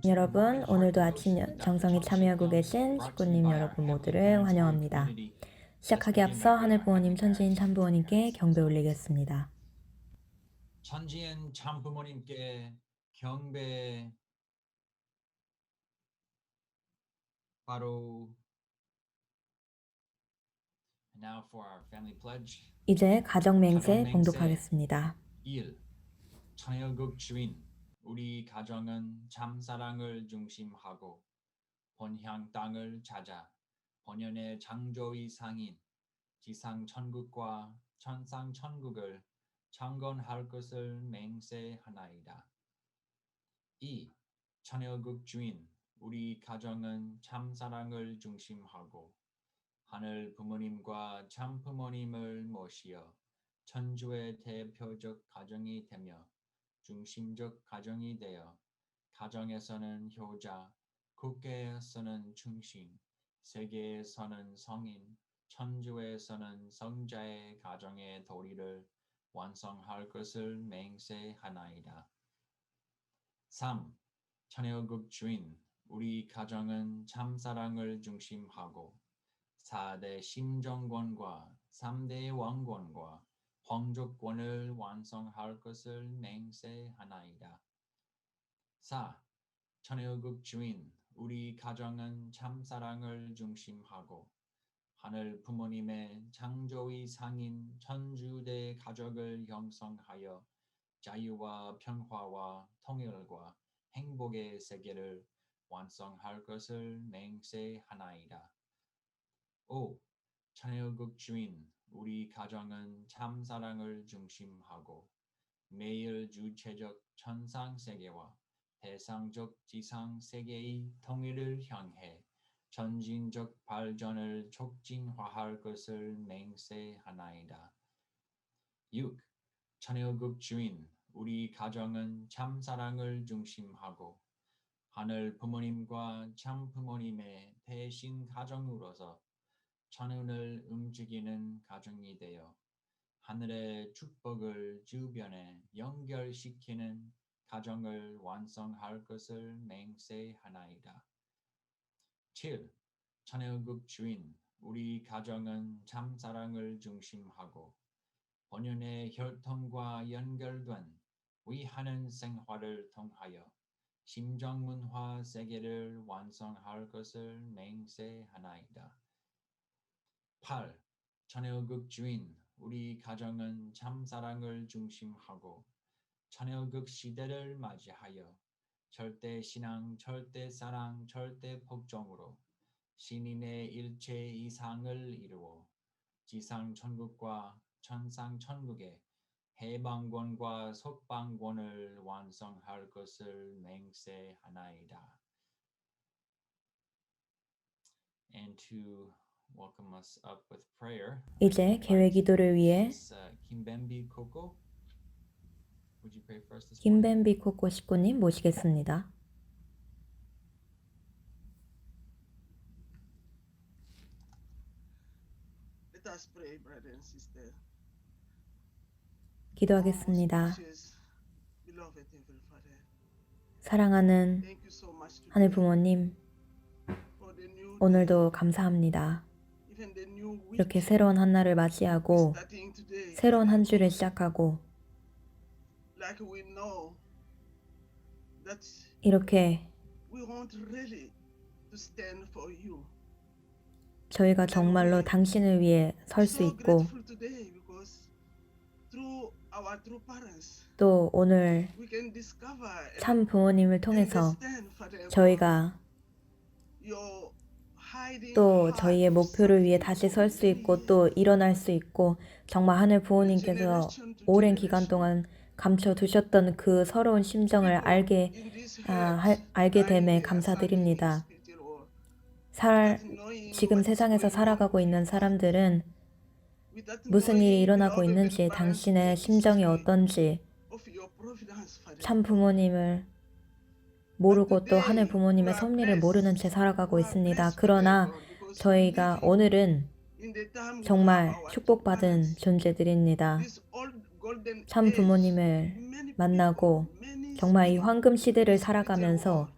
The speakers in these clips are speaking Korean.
여러분, 오늘도 아침 정성이 참여하고 계신 식구님 여러분 모두를 환영합니다. 시작하기 앞서 하늘 부모님, 천지인 참 부모님께 경배 올리겠습니다. 천지인 참 부모님께 경배. 바로 now for our family pledge. 이제 가정 맹세 봉독하겠습니다. 1. 천일국 주인, 우리 가정은 참사랑을 중심하고 본향 땅을 찾아 본연의 창조의 상인 지상 천국과 천상 천국을 창건할 것을 맹세하나이다. 2. 천일국 주인, 우리 가정은 참사랑을 중심하고 하늘 부모님과 참 부모님을 모시어 천주의 대표적 가정이 되며 중심적 가정이 되어 가정에서는 효자, 국가에서는 충신, 세계에서는 성인, 천주에서는 성자의 가정의 도리를 완성할 것을 맹세하나이다. 3. 천일국 주인, 우리 가정은 참사랑을 중심하고 4대 심정권과 3대 왕권과皇族권을 완성할 것을 맹세하나이다. 4. 천일국 주인, 우리 가정은 참사랑을 중심하고 하늘 부모님의 창조의 상인 천주대 가족을 형성하여 자유와 평화와 통일과 행복의 세계를 완성할 것을 맹세하나이다. 5. 천일국 주인, 우리 가정은 참사랑을 중심하고 매일 주체적 천상세계와 대상적 지상세계의 통일을 향해 전진적 발전을 촉진화할 것을 맹세하나이다. 6. 천일국 주인, 우리 가정은 참사랑을 중심하고 하늘 부모님과 참 부모님의 대신 가정으로서 천운을 움직이는 가정이 되어 하늘의 축복을 주변에 연결시키는 가정을 완성할 것을 맹세하나이다. 7. 천일국 주인, 우리 가정은 참사랑을 중심하고 본연의 혈통과 연결된 위하는 생활을 통하여 심정문화 세계를 완성할 것을 맹세하나이다. 8. 천일국 주인, 우리 가정은 참사랑을 중심하고 천일국 시대를 맞이하여 절대신앙, 절대사랑, 절대복종으로 신인의 일체 이상을 이루어 지상천국과 천상천국의 해방권과 속방권을 완성할 것을 맹세하나이다. And to welcome us up with prayer. 이제 개회 기도를 위해 김뱀비 코코. Would you pray for us this morning? 김뱀비 코코 식구님 모시겠습니다. Let us pray, brothers and sisters. 기도하겠습니다. Precious, beloved Heavenly Father, 사랑하는 thank you so much today 하늘 부모님, for the new 오늘도 감사합니다. even the new week 이렇게 새로운 한 날을 맞이하고 starting today. 새로운 한 주를 시작하고 Like we know that 이렇게 we want really to stand for you. 저희가 정말로 당신을 위해 설 수 So 있고 grateful today because through our true parents, 또 오늘 we can discover 참 부모님을 통해서 understand, Father, 저희가 your hiding 또 heart 저희의 of 목표를 위해 다시 sacrifice 설 수 for 있고 many 또 years. 일어날 수 있고 정말 하늘 부모님께서 Generation to 오랜 기간 generation. 동안 감춰두셨던 그 서러운 심정을 알게 In this 알게 됨에 lying there, 감사드립니다. suffering in spiritual world. 지금 세상에서 살아가고 있는 사람들은 Without 무슨 일이 knowing, 일어나고 beloved 있는지, parents, 당신의 the 심정이 history 어떤지, of your providence, Father. 참 부모님을 모르고 또 하늘 부모님의 섭리를 모르는 채 살아가고 있습니다. 그러나 저희가 오늘은 In the time we 정말 have our 축복받은 parents, 존재들입니다. this old golden 참 age, 부모님을 many 만나고 people, many 정말 이 황금 시대를 살아가면서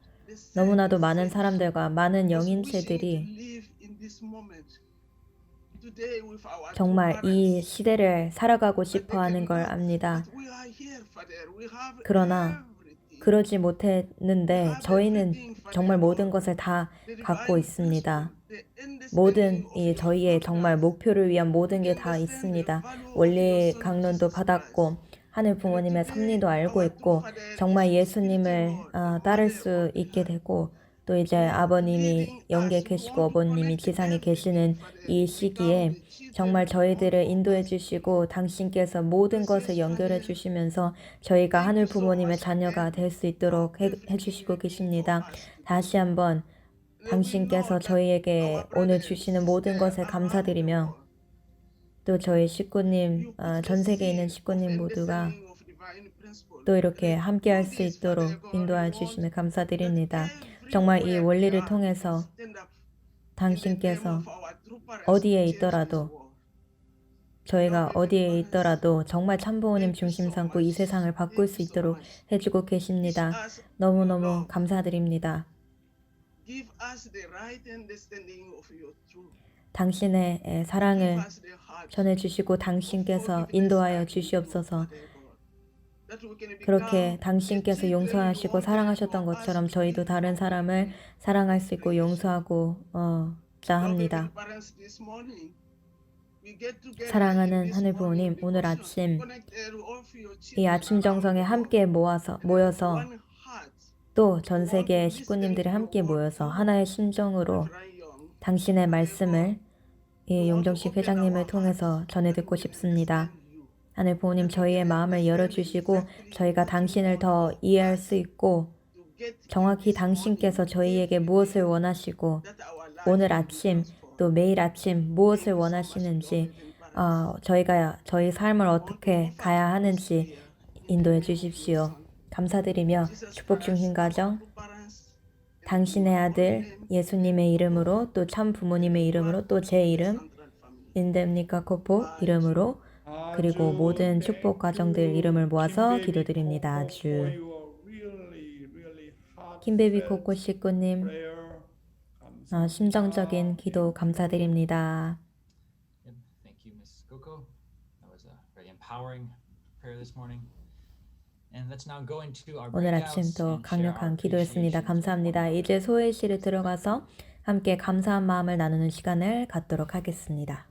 너무나도 많은 사람들과 많은 영인체들이 정말 이 시대를 살아가고 싶어 하는 걸 압니다. 그러나 그러지 못했는데 저희는 정말 모든 것을 다 갖고 있습니다. 모든 이 저희의 정말 목표를 위한 모든 게 다 있습니다. 원리 강론도 받았고 하늘 부모님의 섭리도 알고 있고 정말 예수님을 따를 수 있게 되고 또 이제 아버님이 영계에 계시고 어버님이 지상에 계시는 이 시기에 정말 저희들을 인도해 주시고 당신께서 모든 것을 연결해 주시면서 저희가 하늘 부모님의 자녀가 될 수 있도록 해 주시고 계십니다. 다시 한번 당신께서 저희에게 오늘 주시는 모든 것에 감사드리며 또 저희 식구님, 전 세계에 있는 식구님 모두가 또 이렇게 함께 할 수 있도록 인도하여 주심에 감사드립니다. 정말 이 원리를 통해서 당신께서 어디에 있더라도 저희가 어디에 있더라도 정말 참부모님 중심 삼고 이 세상을 바꿀 수 있도록 해주고 계십니다. 너무너무 감사드립니다. 당신의 사랑을 전해주시고 당신께서 인도하여 주시옵소서. 그렇게 당신께서 용서하시고 사랑하셨던 것처럼 저희도 다른 사람을 사랑할 수 있고 용서하고자 합니다. 사랑하는 하늘 부모님, 오늘 아침 이 아침 정성에 함께 모여서 또 전 세계 식구님들이 함께 모여서 하나의 심정으로 당신의 말씀을 이 용정식 회장님을 통해서 전해 듣고 싶습니다. 하늘 부모님, 저희의 마음을 열어주시고 저희가 당신을 더 이해할 수 있고 정확히 당신께서 저희에게 무엇을 원하시고 오늘 아침 또 매일 아침 무엇을 원하시는지 저희가 저희 삶을 어떻게 가야 하는지 인도해 주십시오. 감사드리며 축복 중심 가정 당신의 아들 예수님의 이름으로 또 참 부모님의 이름으로 또 제 이름 인데미카 코포 이름으로 그리고 모든 축복 가정들 이름을 모아서 기도드립니다. 아주 김베비 코코 식구님 심정적인 기도 감사드립니다. Thank you, Ms. Coco. That was a very empowering prayer this morning. And let's now go into our 오늘 breakouts 아침 또 and share our 강력한 기도였습니다. appreciation for one 감사합니다. another. 이제 소회실에 들어가서 함께 감사한 마음을 나누는 시간을 갖도록 하겠습니다.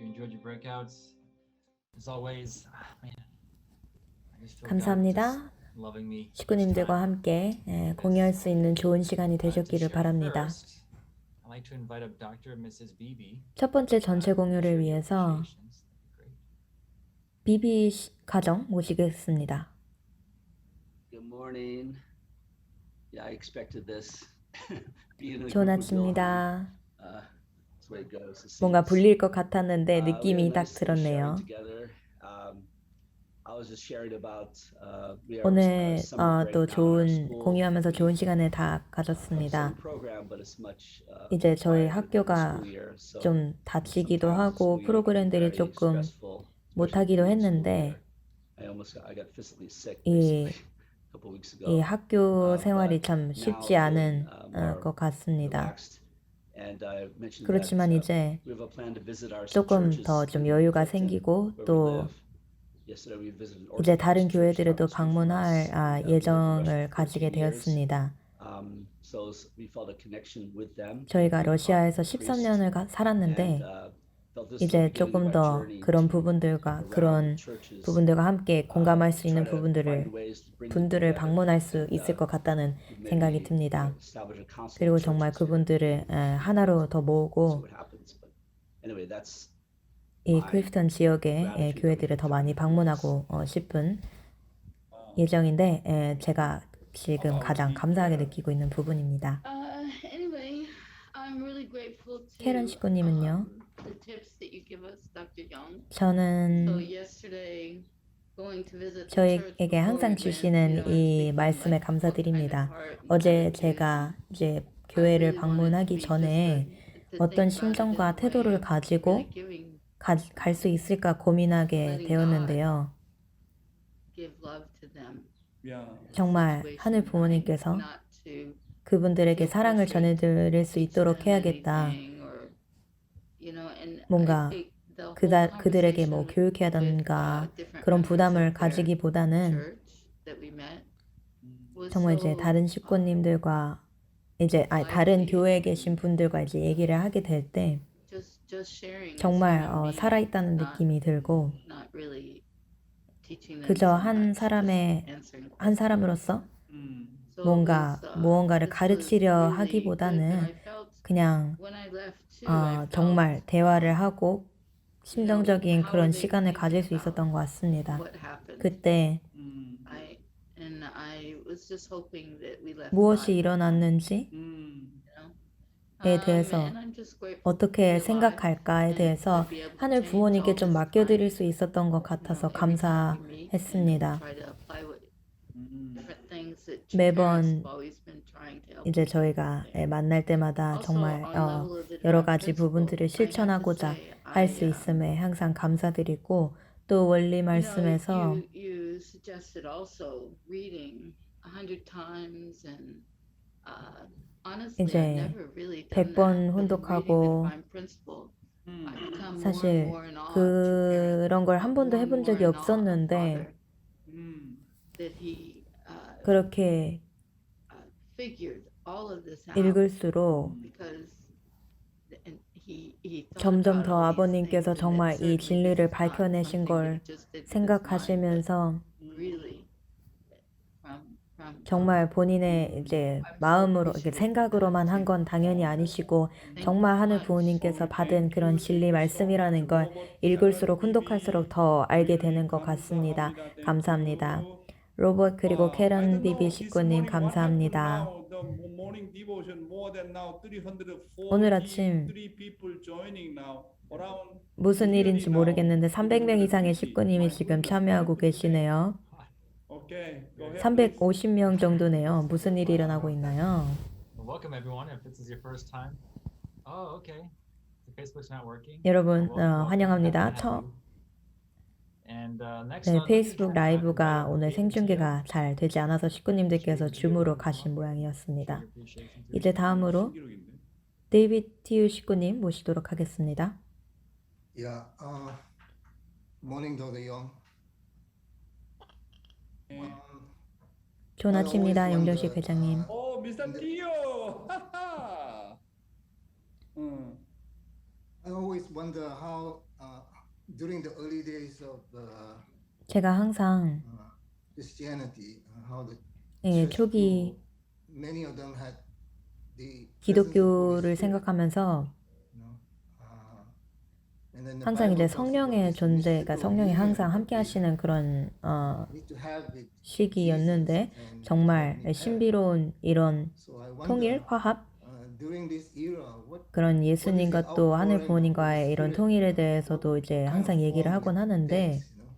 you enjoyed your breakouts. As always, man, I just feel God just 감사합니다. loving me each 식구님들과 time. 함께 공유할 수 있는 좋은 시간이 To 되셨기를 share 바랍니다. first, I'd like to invite up Dr. and Mrs. Beebe. 첫 번째 전체 To 공유를 share your 위해서 appreciations. That'd be great. 비비 가정 모시겠습니다. Good morning. Yeah, I expected this. Being in a 좋은 group with Bill 아침입니다. Hahn, that's the way it goes. It 뭔가 seems. 불릴 것 같았는데 We had 느낌이 a 딱 nice little sharing 들었네요. together. I was just sharing about we are 오늘 summer break 또 now in our 좋은 school. 공유하면서 좋은 시간을 다 Summer 가졌습니다. program, but it's much 이제 저희 quieter than the 학교가 school year. So 좀 다치기도 sometimes the 하고 school year can be 프로그램들이 very 조금 stressful, especially 못하기도 during the school 했는데 year. I got physically sick 이, recently, a couple weeks 이 ago. 학교 생활이 But 참 now 쉽지 feeling 않은 more 것 같습니다. relaxed. And I mentioned that 그렇지만 이제 we have a plan to visit our 조금 churches 더 좀 in 여유가 Clifton, 생기고 where we 또 live. Yesterday we visited an 이제 Orthodox 다른 church down 교회들도 the street from 방문할 us. We lived 예정을 in Russia for 가지게 13 years. 되었습니다. So we felt a connection with them. 저희가 러시아에서 Priest. 13년을 And 살았는데 felt this was the 이제 beginning 조금 of our 더 journey 그런 to 부분들과 around 그런 churches, 부분들과 함께 공감할 수 try 있는 to 부분들을 find ways to bring them 분들을 together. 방문할 수 And, 있을 것 같다는 maybe, 생각이 듭니다. establish a council of 그리고 정말 churches here. 그분들을 하나로 더 See 모으고 what happens. But anyway, that's 이 클리프턴 지역의 교회들을 더 많이 방문하고 싶은 예정인데 제가 지금 가장 감사하게 느끼고 있는 부분입니다. Anyway, I'm really grateful to 캐런 식구님은요. the tips that you give us, Dr. Young. So 저는 yesterday, going to visit the church 저에게 before 항상 we went, 주시는 you know, I was 이 thinking, 말씀에 like, what kind 감사드립니다. of heart and 어제 attitude. 제가 이제 I 교회를 really wanted to 방문하기 be 전에 visited, to 어떤 think about it in 심정과 a way 태도를 of 가지고 really giving, 갈 수 있을까 고민하게 되었는데요. give love to them. 정말 하늘 부모님께서 Not to 그분들에게 사랑을 전해드릴 수 있도록 해야겠다. 뭔가 그들에게 뭐 교육해야던가 그런 부담을 가지기보다는 정말 이제 다른 식구님들과 이제 다른 교회에 계신 분들과 이제 얘기를 하게 될 때 정말 살아있다는 느낌이 들고 그저 한 사람으로서 뭔가 무언가를 가르치려 하기보다는 그냥 정말 대화를 하고 심정적인 그런 시간을 가질 수 있었던 것 같습니다. 그때 무엇이 일어났는지에 대해서 어떻게 생각할까에 대해서 하늘 부모님께 좀 맡겨드릴 수 있었던 것 같아서 감사했습니다. 매번 이제 저희가 만날 때마다 정말 여러 가지 부분들을 실천하고자 할 수 있음에 항상 감사드리고 또 원리 말씀에서 이제 100번 혼독하고 사실 그런 걸 한 번도 해본 적이 없었는데 그렇게 읽을수록 점점 더 아버님께서 정말 이 진리를 밝혀내신 걸 생각하시면서 정말 본인의 이제 마음으로 이렇게 생각으로만 한 건 당연히 아니시고 정말 하늘 부모님께서 받은 그런 진리 말씀이라는 걸 읽을수록 훈독할수록 더 알게 되는 것 같습니다. 감사합니다. 로봇 그리고 캐런 비비 식구님 감사합니다. 오늘 아침 무슨 일인지 모르겠는데 300명 이상의 식구님이 지금 참여하고 계시네요. 350명 정도네요. 무슨 일이 일어나고 있나요? Welcome everyone. If this is your first time. Oh, okay. The Facebook's not working. 여러분 Welcome. 환영합니다. 네, 페이스북 라이브가 오늘 생중계가 잘 되지 않아서 식구님들께서 줌으로 가신 모양이었습니다. 이제 다음으로 데이비드 티유 식구님 모시도록 하겠습니다. Yeah, morning, Dr. Young. 좋은 아침입니다, 영정식 회장님. Oh, Mr. Tio. I always wonder how during the early days of 제가 항상 Christianity, how the 예, church 초기 grew, many of them had the presence of Holy 기독교를 Spirit, 생각하면서 you know. And then the 항상 Bible 이제 talks about 성령의 this 존재, 그러니까 mystical 성령이 union 항상 of 함께 the 하시는 그런 need to have with 시기였는데 Jesus and 정말 Heavenly Parent. 신비로운 이런 So I 통일, wonder 화합, during this era, what 그런 is the 예수님과 또 하늘 outpouring of 부모님과의 Holy 이런 Spirit, 통일에 대해서도 이제 kind 항상 of 얘기를 form 하곤 it 하는데 takes, you know?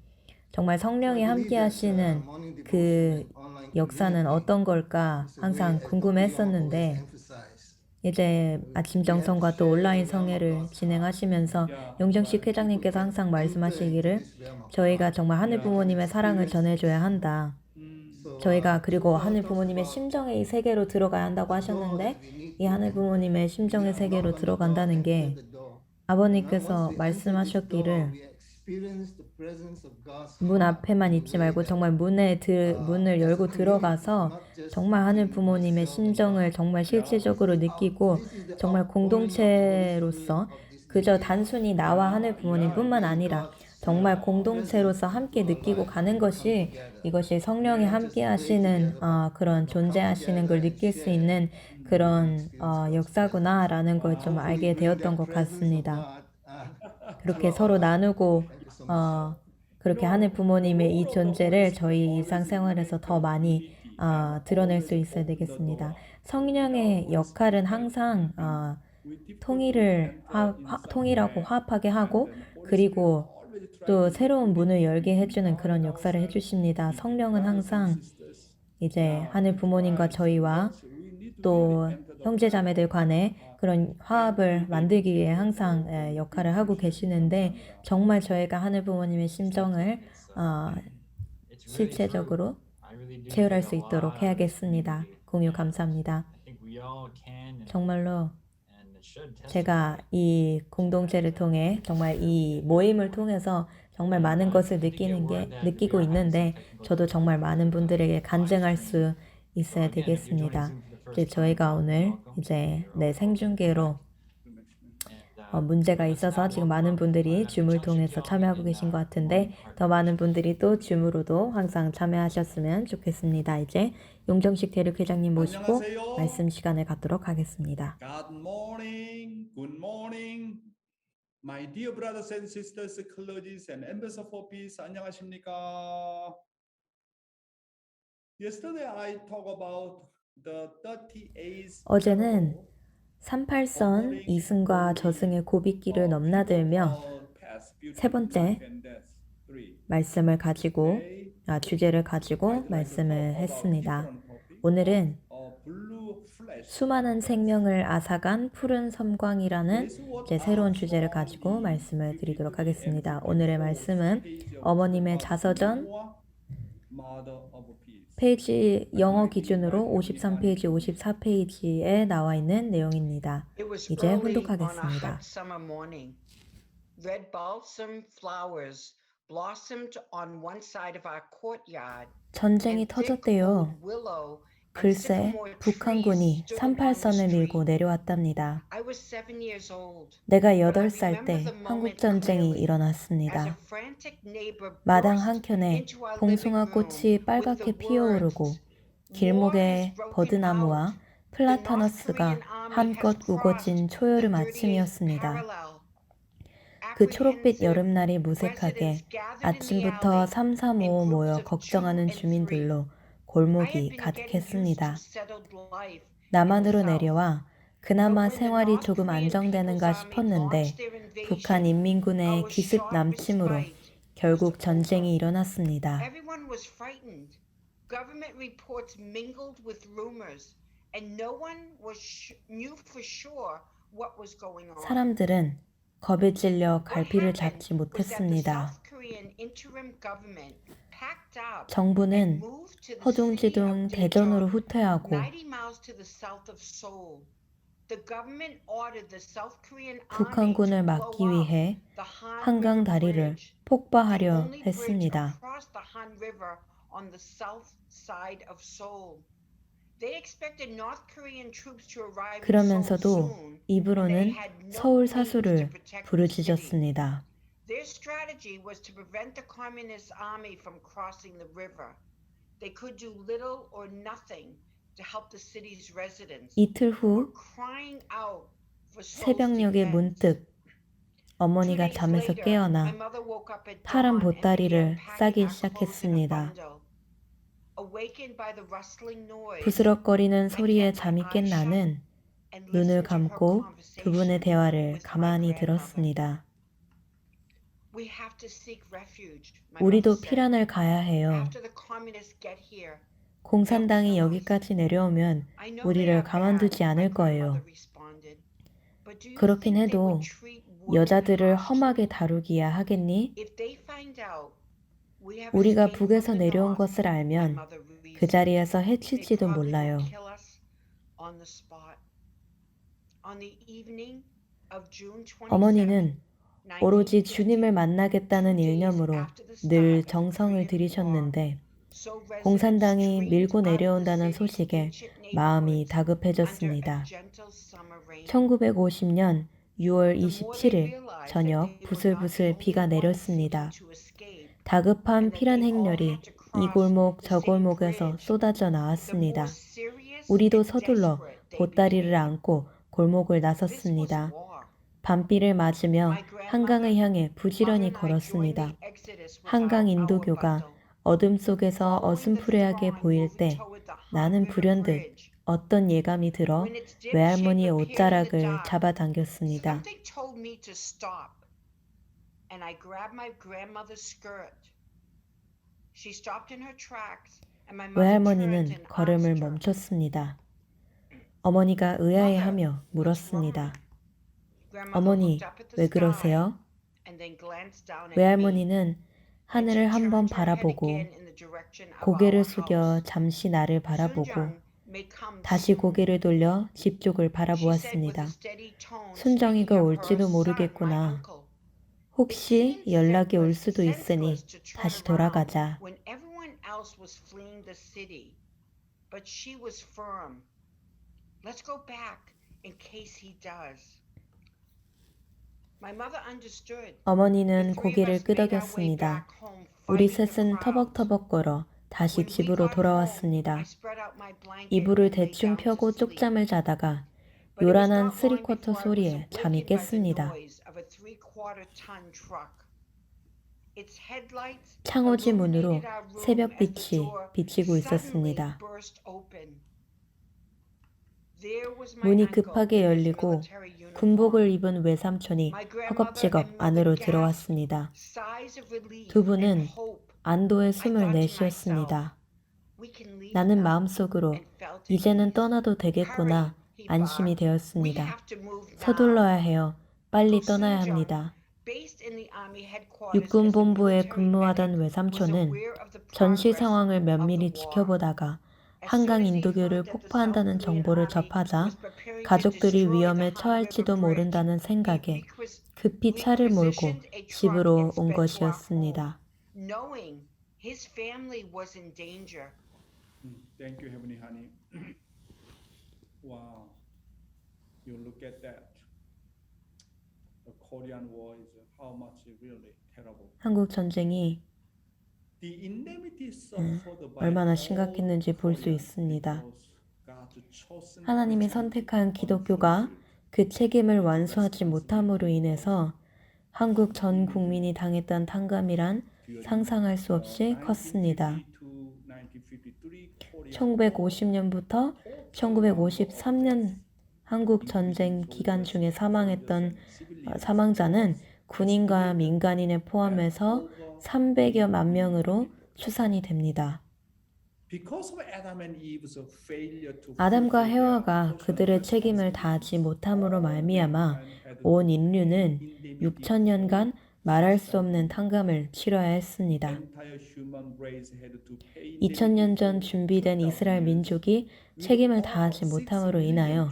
정말 So I 성령이 함께 believe that 하시는 morning devotion 그 and online 역사는 community 어떤 걸까 is a way, 항상 as Dr. Young always 궁금했었는데 emphasized, 이제 아침 정성과 또 온라인 성회를 진행하시면서 용정식 회장님께서 항상 말씀하시기를 저희가 정말 하늘 부모님의 사랑을 전해줘야 한다. 저희가 그리고 하늘 부모님의 심정의 세계로 들어가야 한다고 하셨는데 이 하늘 부모님의 심정의 세계로 들어간다는 게 아버님께서 말씀하셨기를 문 앞에만 있지 말고 정말 문을 열고 들어가서 정말 하늘 부모님의 심정을 정말 실질적으로 느끼고 정말 공동체로서 그저 단순히 나와 하늘 부모님뿐만 아니라 정말 공동체로서 함께 느끼고 가는 것이 이것이 성령이 함께 하시는 그런 존재하시는 걸 느낄 수 있는 그런 역사구나라는 걸 좀 알게 되었던 것 같습니다. 그렇게 서로 나누고 그렇게 하늘 부모님의 이 존재를 저희 일상생활에서 더 많이 드러낼 수 있어야 되겠습니다. 성령의 역할은 항상 통일하고 화합하게 하고 그리고 또 새로운 문을 열게 해주는 그런 역사를 해주십니다. 성령은 항상 이제 하늘 부모님과 저희와 또 형제자매들 간에 그런 화합을 만들기 위해 항상 역할을 하고 계시는데 정말 저희가 하늘 부모님의 심정을 실체적으로 체험할 수 있도록 해야겠습니다. 공유 감사합니다. 정말로 제가 이 공동체를 통해 정말 이 모임을 통해서 정말 많은 것을 느끼고 있는데 저도 정말 많은 분들에게 간증할 수 있어야 되겠습니다. 이제 저희가 오늘 이제 생중계로 문제가 있어서 지금 많은 분들이 줌을 통해서 참여하고 계신 것 같은데 더 많은 분들이 또 줌으로도 항상 참여하셨으면 좋겠습니다. 이제 용정식 대륙회장님 모시고 안녕하세요. 말씀 시간을 갖도록 하겠습니다. Good morning, good morning, my dear brothers and sisters, clergies and ambassador for peace. 안녕하십니까? Yesterday I talked about the 38th. 어제는 38선 이승과 저승의 고빗길을 넘나들며 세 번째 말씀을 가지고 주제를 가지고 말씀을 했습니다. 오늘은 수많은 생명을 앗아간 푸른 섬광이라는 이제 새로운 주제를 가지고 말씀을 드리도록 하겠습니다. 오늘의 말씀은 어머님의 자서전 페이지 영어 기준으로 53페이지, 54페이지에 나와 있는 내용입니다. 이제 훈독하겠습니다. Red balsam flowers blossomed on one side of our courtyard. 전쟁이 터졌대요. 글쎄, 북한군이 38선을 밀고 내려왔답니다. 내가 8살 때 한국전쟁이 일어났습니다. 마당 한켠에 봉숭아 꽃이 빨갛게 피어오르고 길목에 버드나무와 플라타너스가 한껏 우거진 초여름 아침이었습니다. 그 초록빛 여름날이 무색하게 아침부터 삼삼오오 모여 걱정하는 주민들로 골목이 가득했습니다. 남한으로 내려와 그나마 생활이 조금 안정되는가 싶었는데 북한 인민군의 기습 남침으로 결국 전쟁이 일어났습니다. 사람들은 겁에 찔려 갈피를 잡지 못했습니다. 정부는 허둥지둥 대전으로 후퇴하고 북한군을 막기 위해 한강 다리를 폭파하려 했습니다. They expected North Korean troops to arrive in Seoul 그러면서도 soon, and they 입으로는 had no 서울 planes to 사수를 protect the city. 부르짖었습니다. Their strategy was to prevent the communist army from crossing the river. They could do little or nothing to help the city's residents 이틀 who were 후 crying out for Seoul's 새벽녘에 defense. 문득 2 어머니가 days 잠에서 later, my 깨어나 mother woke up at 파란 dawn and 보따리를 began packing 싸기 our clothes in a 시작했습니다. bundle. Awakened by the rustling noise, 부스럭거리는 I 소리에 kept my 잠이 깬 eyes shut 나는 and 눈을 listened to her 감고 두 분의 conversation 대화를 with my 가만히 grandmother. 들었습니다. We have to seek refuge, my 우리도 mother said. 피란을 가야 해요. After the communists get here, 공산당이 여기까지 내려오면 I know they 우리를 are 가만두지 bad, my 않을 거예요. grandmother responded. But do you 그렇긴 think they 해도 would treat women 여자들을 harshly? 험하게 다루기야 하겠니? If they find out we have 우리가 escaped 북에서 from the 내려온 north, 것을 my 알면 mother 그 reasoned, 자리에서 they 해칠지도 probably 몰라요. will kill us on the spot. On the evening of June 27th, 어머니는 오로지 1950, 주님을 만나겠다는 2 days 일념으로 after the 늘 start of the 정성을 Korean War, 들이셨는데 Seoul residents 공산당이 streamed 밀고 out of the 내려온다는 city's 소식에 ancient 마음이 neighborhoods under a 다급해졌습니다. gentle summer rain. 1950년 6월 The more they 27일 realized that 저녁 they were not the 부슬부슬 only 비가 ones 내렸습니다. seeking to escape, 다급한 and that 피란 they all 행렬이 had to 이 cross 골목 the 저 same 골목에서 bridge. 쏟아져 The more 나왔습니다. serious 우리도 and 서둘러 desperate they 보따리를 became. 안고 골목을 This was 나섰습니다. war. 밤비를 맞으며 My grandmother, 한강을 향해 mother 부지런히 and I joined 걸었습니다. the exodus without 한강 our 인도교가 bundle. 어둠 속에서 Following the 어슴푸레하게 throng 보일 moving 때 toward the Han 나는 River 불현듯 Bridge, 어떤 예감이 들어 when its dim shape 외할머니의 appeared in the 옷자락을 dark, 잡아당겼습니다. something told me to stop, and I grabbed my grandmother's skirt. She stopped in her tracks, and my mother turned 외할머니는 and 걸음을 asked her, 멈췄습니다. 어머니가 의아해하며 물었습니다. Grandmother 어머니, looked up at the 왜 sky 그러세요? and then glanced down at me. 외할머니는 Then 하늘을 she 한번 turned her head 바라보고 again in the direction of 고개를 our 숙여 house. 잠시 나를 바라보고 Sunjung may come 다시 soon. 고개를 돌려 집 쪽을 She said with 바라보았습니다. a steady tone, 순정이가 speaking of her 올지도 son, 모르겠구나. my uncle. 혹시 연락이 올 수도 있으니 다시 돌아가자. When everyone else was fleeing the city, but she was firm. Let's go back in case he does. My mother understood. 어머니는 The three of 고개를 us made our way 끄덕였습니다. back home, 우리 fighting the 셋은 crowds. 터벅터벅 걸어 다시 When we 집으로 got home, 돌아왔습니다. I spread out my blanket 이불을 and lay 대충 down to 펴고 sleep. 쪽잠을 자다가 But it was 요란한 not long 쓰리쿼터 before I was 소리에 잠이 awakened by the 깼습니다. noise of a 3/4-ton truck. Its headlights 창호지 문으로 illuminated our room 새벽빛이 as the door 비치고 suddenly 있었습니다. burst open. There was my 문이 uncle 급하게 in his 열리고 military uniform. 군복을 입은 외삼촌이 My grandmother 허겁지겁 and mother 안으로 gasped 들어왔습니다. sighs of relief 두 분은 and hope. 안도의 I 숨을 thought to 내쉬었습니다. myself, we can leave 나는 now, 마음속으로 and felt at 이제는 ease. 떠나도 되겠구나 Hurry, he 안심이 barked. We 되었습니다. have to move now. 서둘러야 해요. 빨리 So 떠나야 Sunjung, 합니다. based in the army headquarters 육군 as a 본부에 military 근무하던 medic, was 외삼촌은 aware of the 전시 progress 상황을 of the 면밀히 war. 지켜보다가 As 한강 soon as he 인도교를 heard that the 폭파한다는 South Korean 정보를 army 접하자 was preparing to 가족들이 destroy the 위험에 Han 처할지도 River Bridge, 모른다는 he 생각에 급히 차를 몰고 requisitioned a truck 집으로 and 온 sped to our 것이었습니다. home, knowing his family was in danger. Thank you, Heavenly Honey. Wow, you look at that. The Korean War is how much really terrible. 한국 전쟁이 The indemnity suffered by 얼마나 all 심각했는지 볼 수 Koreans 있습니다. because God's chosen 하나님이 Christianity 선택한 기독교가 그 책임을 완수하지 못함으로 인해서 한국 전 국민이 당했던 탕감이란 상상할 수 없이 컸습니다. 1950년부터 1953년 한국 전쟁 기간 중에 사망했던 사망자는 군인과 민간인을 포함해서 300여만 명으로 추산이 됩니다. 아담과 헤와가 그들의 책임을 다하지 못함으로 말미암아 온 인류는 6,000년간 말할 수 없는 탕감을 치러야 했습니다. 2000년 전 준비된 이스라엘 민족이 책임을 다하지 못함으로 인하여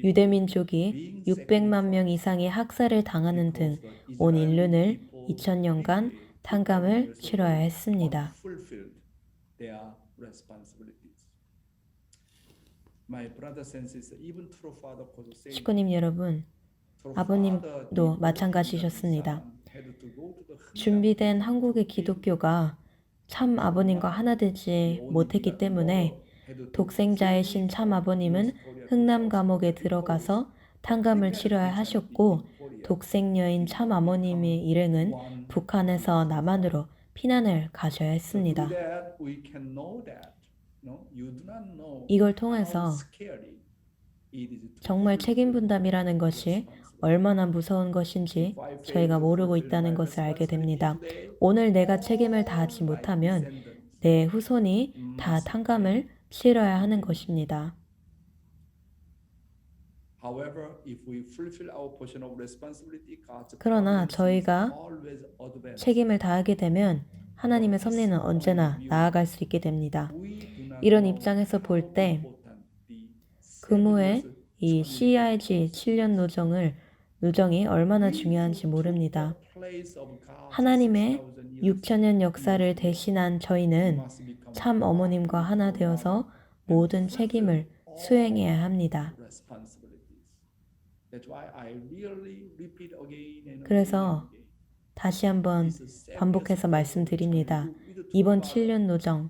유대 민족이 600만 명 이상의 학살을 당하는 등 온 인류는 2000년간 탕감을 치러야 했습니다. My brothers and sisters, even true father could say, 식구님 여러분, true 아버님도 father did not 마찬가지셨습니다. want his son had to go to the 준비된 Hanggang 한국의 to gain 기독교가 참 아버님과 하나 되지 못했기 때문에 독생자이신 참 아버님은 흥남 감옥에 들어가서 탕감을 치러야 하셨고, 독생녀인 참 어머님의 일행은 북한에서 남한으로 피난을 가셔야 했습니다. 이걸 통해서 정말 책임 분담이라는 것이 얼마나 무서운 것인지 저희가 모르고 있다는 것을 알게 됩니다. 오늘 내가 책임을 다하지 못하면 내 후손이 다 탕감을 치러야 하는 것입니다. 그러나 저희가 책임을 다하게 되면 하나님의 섭리는 언제나 나아갈 수 있게 됩니다. 이런 입장에서 볼 때 금후의 이 CIG 7년 누정이 얼마나 중요한지 모릅니다. 하나님의 6천년 역사를 대신한 저희는 참 어머님과 하나 되어서 모든 책임을 수행해야 합니다. 그래서 다시 한번 반복해서 말씀드립니다. 이번 7년 노정,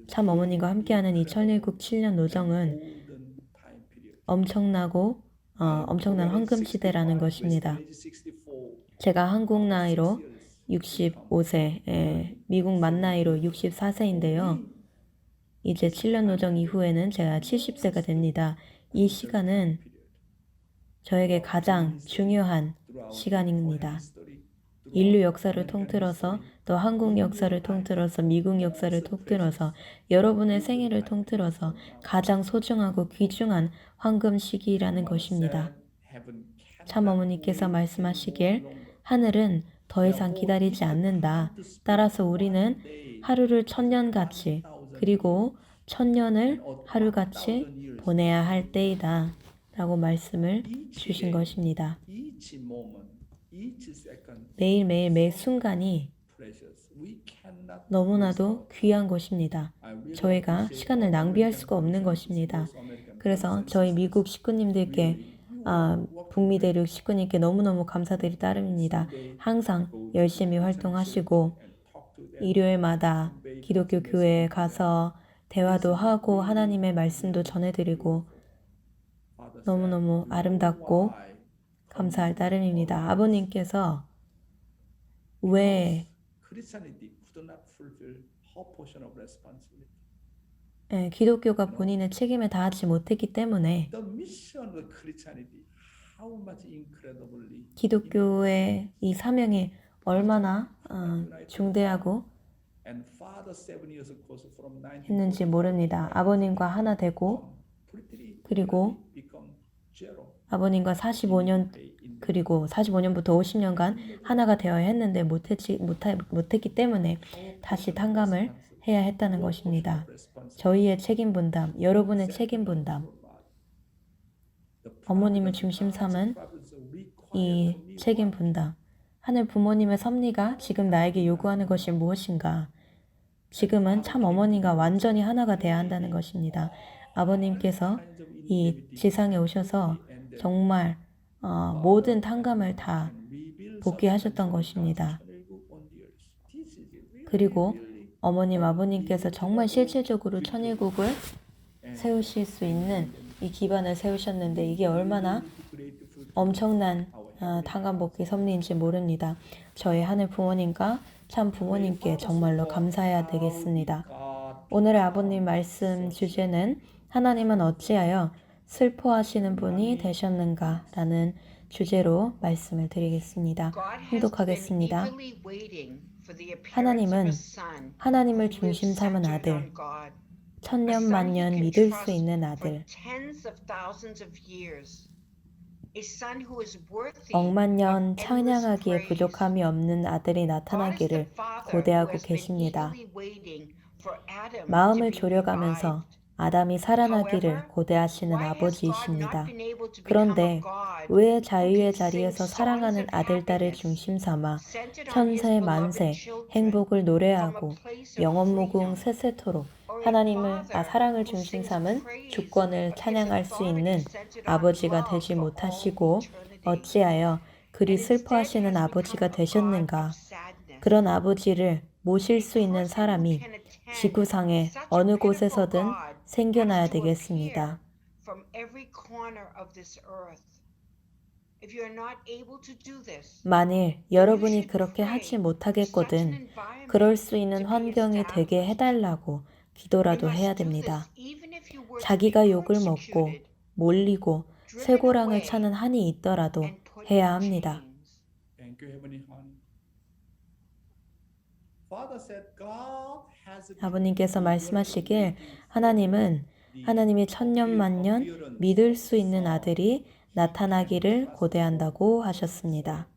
참 어머님과 함께하는 이 천일국 7년 노정은 엄청난 황금시대라는 것입니다. 제가 한국 나이로 65세, 미국 만 나이로 64세인데요. 이제 7년 노정 이후에는 제가 70세가 됩니다. 이 시간은 저에게 가장 중요한 시간입니다. 인류 역사를 통틀어서, 또 한국 역사를 통틀어서, 미국 역사를 통틀어서, 여러분의 생애를 통틀어서 가장 소중하고 귀중한 황금 시기라는 것입니다. 참 어머니께서 말씀하시길 하늘은 더 이상 기다리지 않는다. 따라서 우리는 하루를 1000년같이, 그리고 1000년을 하루같이 보내야 할 때이다 라고 말씀을 주신 것입니다. 매일매일 매 순간이 너무나도 귀한 것입니다. 저희가 시간을 낭비할 수가 없는 것입니다. 그래서 저희 미국 식구님들께, 북미 대륙 식구님께 너무너무 감사드릴 따름입니다. 항상 열심히 활동하시고 일요일마다 기독교 교회에 가서 대화도 하고 하나님의 말씀도 전해드리고 너무너무 아름답고 감사할 따름입니다. 아버님께서 왜 기독교가 본인의 책임을 다하지 못했기 때문에 기독교의 이 사명이 얼마나 중대하고 했는지 모릅니다. 아버님과 하나 되고, 그리고 아버님과 45년, 그리고 45년부터 50년간 하나가 되어야 했는데 못했기 때문에 다시 탕감을 해야 했다는 것입니다. 저희의 책임 분담, 여러분의 책임 분담, 어머님을 중심 삼은 이 책임 분담, 하늘 부모님의 섭리가 지금 나에게 요구하는 것이 무엇인가? 지금은 참 어머니가 완전히 하나가 되어야 한다는 것입니다. 아버님께서 이 지상에 오셔서 정말 모든 탕감을 다 복귀하셨던 것입니다. 그리고 어머님, 아버님께서 정말 실질적으로 천일국을 세우실 수 있는 이 기반을 세우셨는데 이게 얼마나 엄청난 탕감 복귀 섭리인지 모릅니다. 저희 하늘 부모님과 참 부모님께 정말로 감사해야 되겠습니다. 오늘의 아버님 말씀 주제는 하나님은 어찌하여 슬퍼하시는 분이 되셨는가 라는 주제로 말씀을 드리겠습니다. 행독하겠습니다. 하나님은 하나님을 중심 삼은 아들, 천년 만년 믿을 수 있는 아들, 억만년 찬양하기에 부족함이 없는 아들이 나타나기를 고대하고 계십니다. 마음을 졸여가면서 아담이 살아나기를 고대하시는 아버지이십니다. 그런데 왜 자유의 자리에서 사랑하는 아들, 딸을 중심 삼아 천세 만세 행복을 노래하고 영원무궁 세세토록 사랑을 중심 삼은 주권을 찬양할 수 있는 아버지가 되지 못하시고 어찌하여 그리 슬퍼하시는 아버지가 되셨는가? 그런 아버지를 모실 수 있는 사람이 지구상의 어느 곳에서든 생겨나야 되겠습니다. 만일 여러분이 그렇게 하지 못하겠거든 그럴 수 있는 환경이 되게 해달라고 기도라도 해야 됩니다. 자기가 욕을 먹고 몰리고 쇠고랑을 차는 한이 있더라도 해야 합니다. Thank you, Heavenly Father. Father said God has 아버님께서 말씀하시길 하나님이 천년만년 믿을 수 있는 아들이 나타나기를 고대한다고 하셨습니다.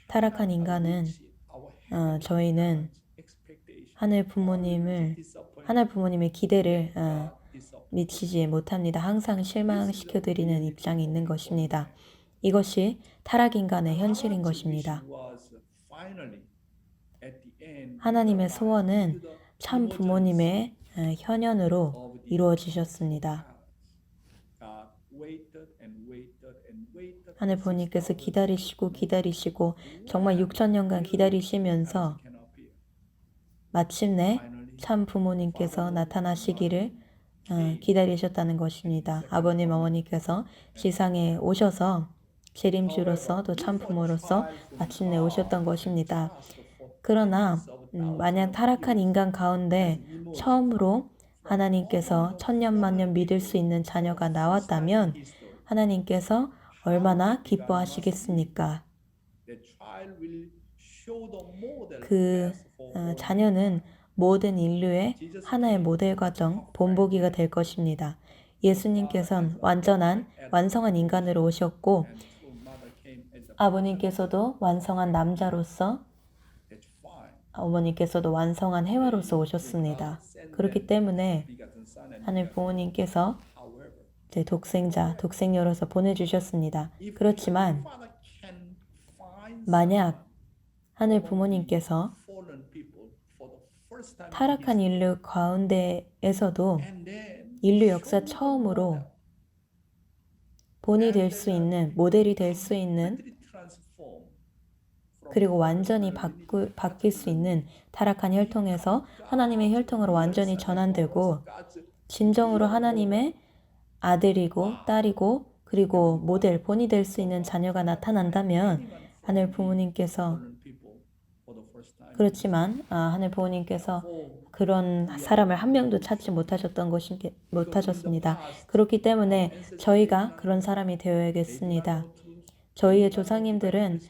타락한 인간은 저희는 하늘 부모님의 기대를 미치지 못합니다. 항상 실망시켜드리는 입장이 있는 것입니다. 이것이 타락인간의 현실인 것입니다. 하나님의 소원은 참 부모님의 현현으로 이루어지셨습니다. 하늘 부모님께서 기다리시고 정말 6,000년간 기다리시면서 마침내 참 부모님께서 나타나시기를 기다리셨다는 것입니다. 아버님, 어머니께서 지상에 오셔서 재림주로서 또 참 부모로서 마침내 오셨던 것입니다. 그러나 만약 타락한 인간 가운데 처음으로 하나님께서 천년만년 믿을 수 있는 자녀가 나왔다면 하나님께서 얼마나 기뻐하시겠습니까? 그 자녀는 모든 인류의 하나의 모델 과정, 본보기가 될 것입니다. 예수님께서는 완성한 인간으로 오셨고 아버님께서도 완성한 남자로서 어머니께서도 완성한 해와로서 오셨습니다. 그렇기 때문에 하늘 부모님께서 제 독생녀로서 보내주셨습니다. 그렇지만 만약 하늘 부모님께서 타락한 인류 가운데에서도 인류 역사 처음으로 본이 될 수 있는, 모델이 될 수 있는, 그리고 완전히 바뀔 수 있는 타락한 혈통에서 하나님의 혈통으로 완전히 전환되고 진정으로 하나님의 아들이고 딸이고 그리고 모델, 본이 될 수 있는 자녀가 나타난다면 하늘 부모님께서 그렇지만 하늘 부모님께서 그런 사람을 한 명도 찾지 못하셨습니다. 그렇기 때문에 저희가 그런 사람이 되어야겠습니다. 저희의 조상님들은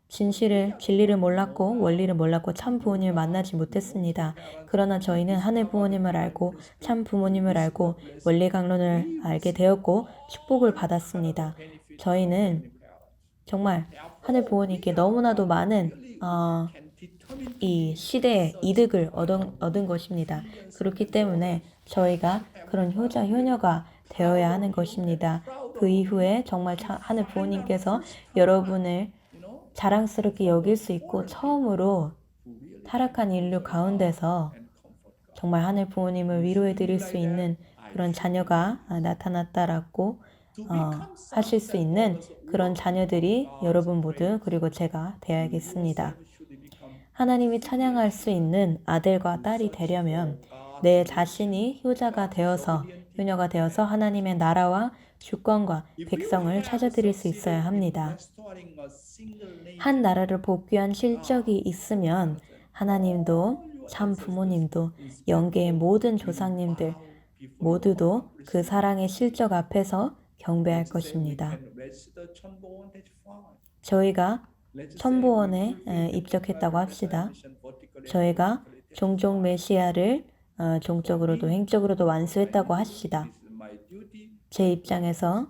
진리를 몰랐고 원리를 몰랐고 참 부모님을 만나지 못했습니다. 그러나 저희는 하늘 부모님을 알고 참 부모님을 알고 원리 강론을 알게 되었고 축복을 받았습니다. 저희는 정말 하늘 부모님께 너무나도 많은 이 시대의 이득을 얻은 것입니다. 그렇기 때문에 저희가 그런 효자, 효녀가 되어야 하는 것입니다. 그 이후에 정말 하늘 부모님께서 여러분을 자랑스럽게 여길 수 있고 처음으로 타락한 인류 가운데서 정말 하늘 부모님을 위로해 드릴 수 있는 그런 자녀가 나타났다라고 하실 수 있는 그런 자녀들이 여러분 모두 그리고 제가 되어야겠습니다. 하나님이 찬양할 수 있는 아들과 딸이 되려면 내 자신이 효녀가 되어서 하나님의 나라와 주권과 백성을 찾아드릴 수 있어야 합니다. 한 나라를 복귀한 실적이 있으면 하나님도 참 부모님도 영계의 모든 조상님들 모두도 그 사랑의 실적 앞에서 경배할 것입니다. 저희가 천보원에 입적했다고 합시다. 저희가 종종 메시아를 종적으로도 행적으로도 완수했다고 합시다. 제 입장에서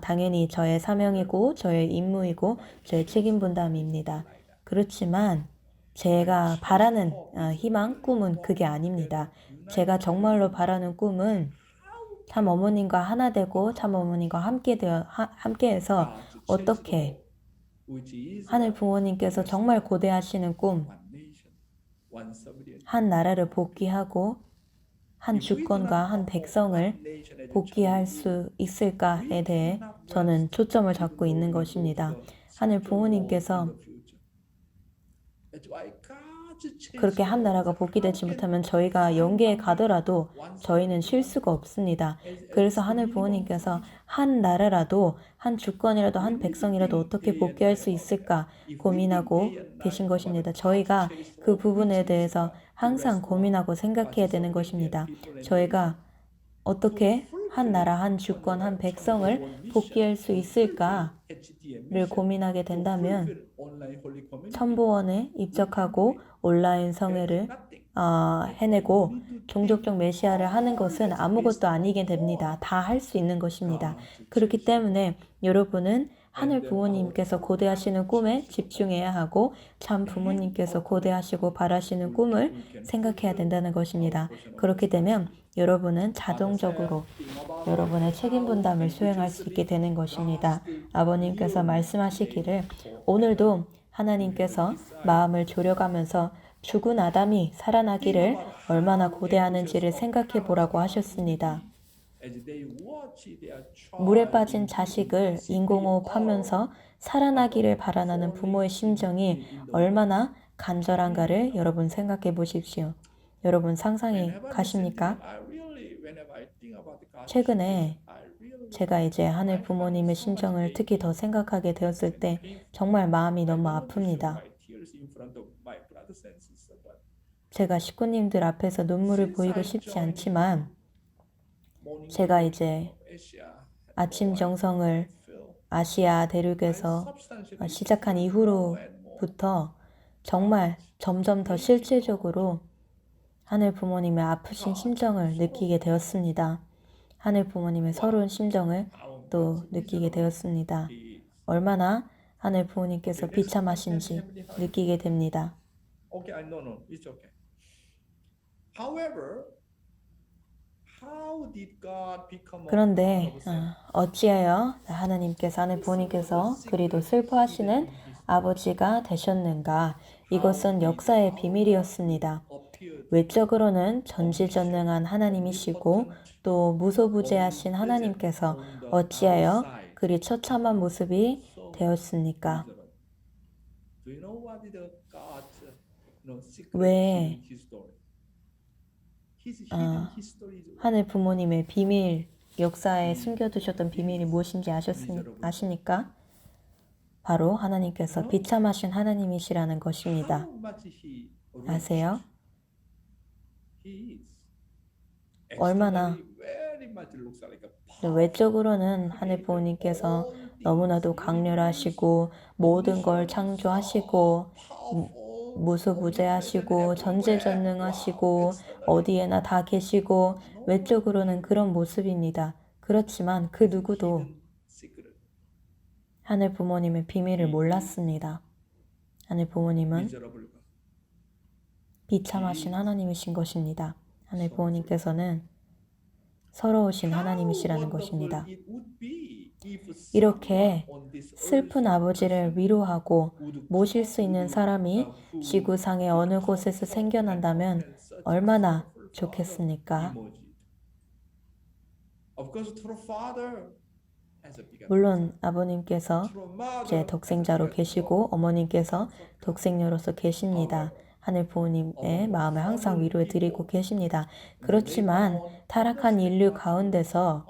당연히 저의 사명이고 저의 임무이고 저의 책임 분담입니다. 그렇지만 제가 바라는 희망, 꿈은 그게 아닙니다. 제가 정말로 바라는 꿈은 참 어머님과 하나 되고 참 어머님과 함께해서 어떻게 하늘 부모님께서 정말 고대하시는 꿈, 한 나라를 복귀하고 한 주권과 한 백성을 복귀할 수 있을까에 대해 저는 초점을 잡고 있는 것입니다. 하늘 부모님께서 그렇게 한 나라가 복귀되지 못하면 저희가 영계에 가더라도 저희는 쉴 수가 없습니다. 그래서 하늘 부모님께서 한 나라라도, 한 주권이라도, 한 백성이라도 어떻게 복귀할 수 있을까 고민하고 계신 것입니다. 저희가 그 부분에 대해서 항상 고민하고 생각해야 되는 것입니다. 저희가 어떻게 한 나라, 한 주권, 한 백성을 복귀할 수 있을까를 고민하게 된다면 천부원에 입적하고 온라인 성회를 해내고 종족적 메시아를 하는 것은 아무것도 아니게 됩니다. 다 할 수 있는 것입니다. 그렇기 때문에 여러분은 하늘 부모님께서 고대하시는 꿈에 집중해야 하고 참 부모님께서 고대하시고 바라시는 꿈을 생각해야 된다는 것입니다. 그렇게 되면 여러분은 자동적으로 여러분의 책임 분담을 수행할 수 있게 되는 것입니다. 아버님께서 말씀하시기를 오늘도 하나님께서 마음을 졸여가면서 죽은 아담이 살아나기를 얼마나 고대하는지를 생각해 보라고 하셨습니다. 물에 빠진 자식을 인공호흡하면서 살아나기를 바라는 부모의 심정이 얼마나 간절한가를 여러분 생각해 보십시오. 여러분 상상이 가십니까? 최근에 제가 이제 하늘 부모님의 심정을 특히 더 생각하게 되었을 때 정말 마음이 너무 아픕니다. 제가 식구님들 앞에서 눈물을 보이고 싶지 않지만 제가 이제 아침 정성을 아시아 대륙에서 시작한 이후로부터 정말 점점 더 실질적으로 하늘 부모님의 아프신 심정을 느끼게 되었습니다. 하늘 부모님의 서러운 심정을 또 느끼게 되었습니다. 얼마나 하늘 부모님께서 비참하신지 느끼게 됩니다. 그런데 어찌하여 하나님께서 하늘 부모님께서 그리도 슬퍼하시는 아버지가 되셨는가? 이것은 역사의 비밀이었습니다. 외적으로는 전지전능한 하나님이시고 또 무소부재하신 하나님께서 어찌하여 그리 처참한 모습이 되었습니까? 왜 하늘 부모님의 비밀, 역사에 숨겨두셨던 비밀이 무엇인지 아십니까? 바로 하나님께서 비참하신 하나님이시라는 것입니다. 아세요? 얼마나 외적으로는 하늘 부모님께서 너무나도 강렬하시고 모든 걸 창조하시고 무소부재하시고 전지전능하시고 어디에나 다 계시고 외적으로는 그런 모습입니다. 그렇지만 그 누구도 하늘 부모님의 비밀을 몰랐습니다. 하늘 부모님은 비참하신 하나님이신 것입니다. 하늘 부모님께서는 서러우신 하나님이시라는 것입니다. 이렇게 슬픈 아버지를 위로하고 모실 수 있는 사람이 지구상의 어느 곳에서 생겨난다면 얼마나 좋겠습니까? 물론 아버님께서 제 독생자로 계시고 어머님께서 독생녀로서 계십니다. 하늘 부모님의 마음을 항상 위로해 드리고 계십니다. 그렇지만 타락한 인류 가운데서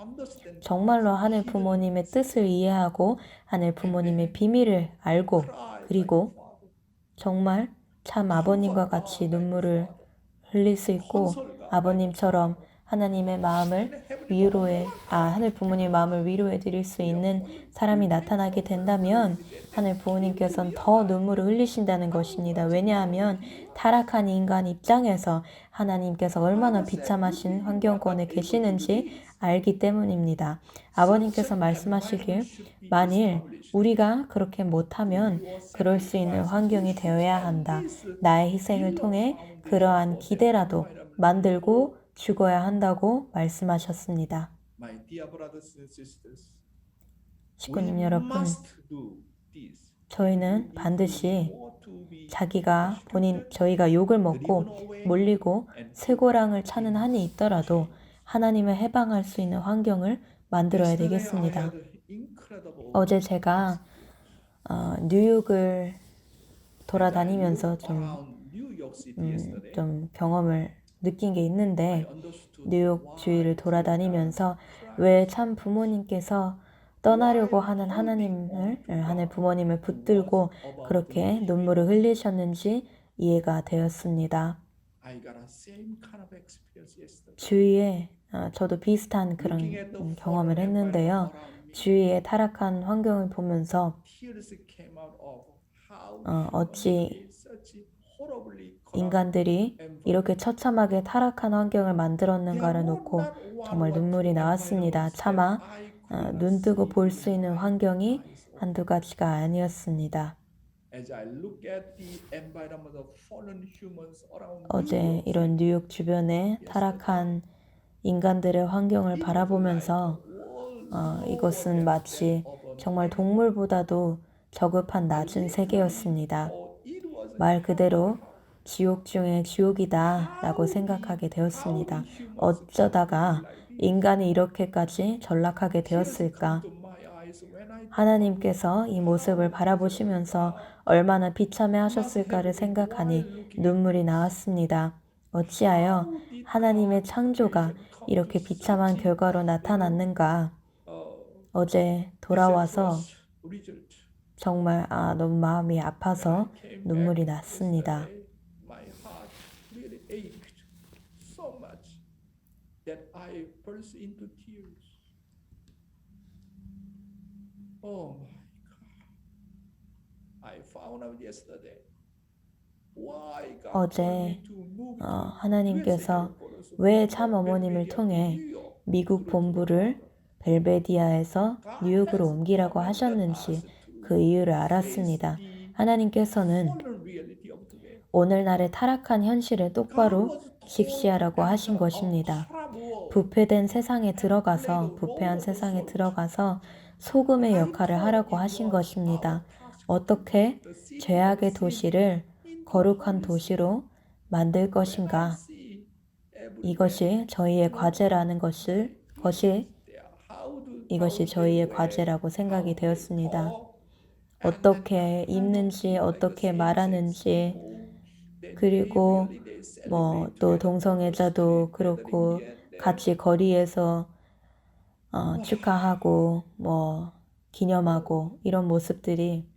정말로 하늘 부모님의 뜻을 이해하고 하늘 부모님의 비밀을 알고 그리고 정말 참 아버님과 같이 눈물을 흘릴 수 있고 아버님처럼 하나님의 마음을 하늘 부모님의 마음을 위로해 드릴 수 있는 사람이 나타나게 된다면 하늘 부모님께서는 더 눈물을 흘리신다는 것입니다. 왜냐하면 타락한 인간 입장에서 하나님께서 얼마나 비참하신 환경권에 계시는지 알기 때문입니다. 아버님께서 말씀하시길 만일 우리가 그렇게 못하면 그럴 수 있는 환경이 되어야 한다. 나의 희생을 통해 그러한 기대라도 만들고 죽어야 한다고 말씀하셨습니다. My dear brothers and sisters, 식구님 we 여러분, must do this. 저희는 반드시 저희가 욕을 먹고 몰리고 쇠고랑을 차는 한이 있더라도 하나님을 해방할 수 있는 환경을 만들어야 되겠습니다. 어제 제가 뉴욕을 돌아다니면서 좀 경험을 느낀 게 있는데, 뉴욕 주위를 돌아다니면서 왜 참 부모님께서 떠나려고 하는 하나님 부모님을 붙들고 그렇게 눈물을 흘리셨는지 이해가 되었습니다. 주위에 저도 비슷한 그런 경험을 했는데요. 주위의 타락한 환경을 보면서 어찌 인간들이 이렇게 처참하게 타락한 환경을 만들었는가를 놓고 정말 눈물이 나왔습니다. 차마 눈 뜨고 볼 수 있는 환경이 한두 가지가 아니었습니다. 어제 이런 뉴욕 주변의 타락한 인간들의 환경을 바라보면서 이것은 마치 정말 동물보다도 저급한 낮은 세계였습니다. 말 그대로 지옥 중에 지옥이다 라고 생각하게 되었습니다. 어쩌다가 인간이 이렇게까지 전락하게 되었을까? 하나님께서 이 모습을 바라보시면서 얼마나 비참해 하셨을까를 생각하니 눈물이 나왔습니다. 어찌하여 하나님의 창조가 이렇게 비참한 결과로 나타났는가? 어제 돌아와서 정말 너무 마음이 아파서 눈물이 났습니다. 어제 하나님께서 왜 참 어머님을 통해 미국 본부를 벨베디아에서 뉴욕으로 옮기라고 하셨는지 그 이유를 알았습니다. 하나님께서는 오늘날의 타락한 현실을 똑바로 직시하라고 하신 것입니다. 부패한 세상에 들어가서 소금의 역할을 하라고 하신 것입니다. 어떻게 죄악의 도시를 거룩한 도시로 만들 것인가? 이것이 저희의 과제라고 생각이 되었습니다. 어떻게 입는지, 어떻게 말하는지, 그리고 또 동성애자도 그렇고 같이 거리에서 축하하고 기념하고 이런 모습들이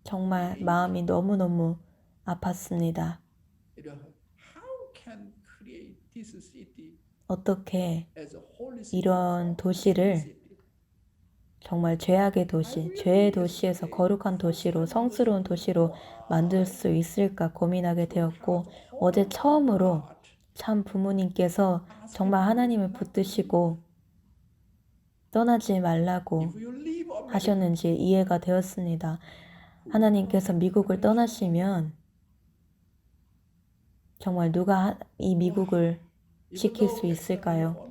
정말 마음이 너무너무 아팠습니다. 어떻게 이런 도시를 정말 죄악의 도시, 죄의 도시에서 거룩한 도시로, 성스러운 도시로 만들 수 있을까 고민하게 되었고, 어제 처음으로 참 부모님께서 정말 하나님을 붙드시고 떠나지 말라고 하셨는지 이해가 되었습니다. 하나님께서 미국을 떠나시면 정말 누가 이 미국을 지킬 수 있을까요?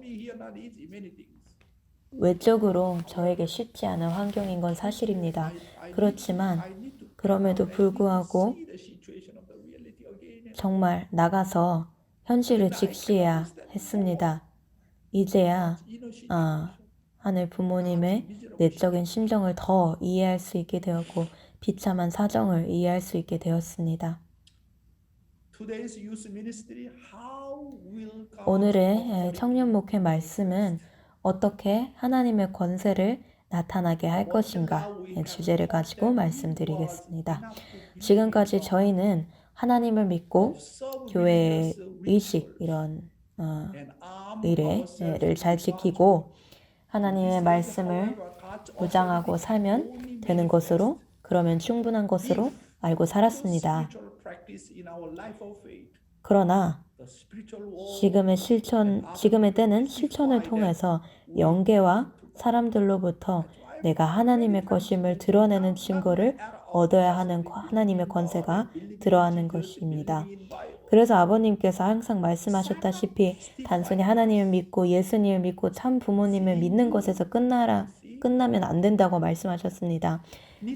외적으로 저에게 쉽지 않은 환경인 건 사실입니다. 그렇지만 그럼에도 불구하고 정말 나가서 현실을 직시해야 했습니다. 이제야 하늘 부모님의 내적인 심정을 더 이해할 수 있게 되었고 비참한 사정을 이해할 수 있게 되었습니다. 오늘의 청년 목회 말씀은 어떻게 하나님의 권세를 나타나게 할 것인가 주제를 가지고 말씀드리겠습니다. 지금까지 저희는 하나님을 믿고 교회의 의식 이런 의례를 잘 지키고 하나님의 말씀을 무장하고 살면 되는 것으로, 그러면 충분한 것으로 알고 살았습니다. 그러나 지금의 때는 실천을 통해서 영계와 사람들로부터 내가 하나님의 것임을 드러내는 증거를 얻어야 하는 하나님의 권세가 들어가는 것입니다. 그래서 아버님께서 항상 말씀하셨다시피 단순히 하나님을 믿고 예수님을 믿고 참 부모님을 믿는 것에서 끝나면 안 된다고 말씀하셨습니다.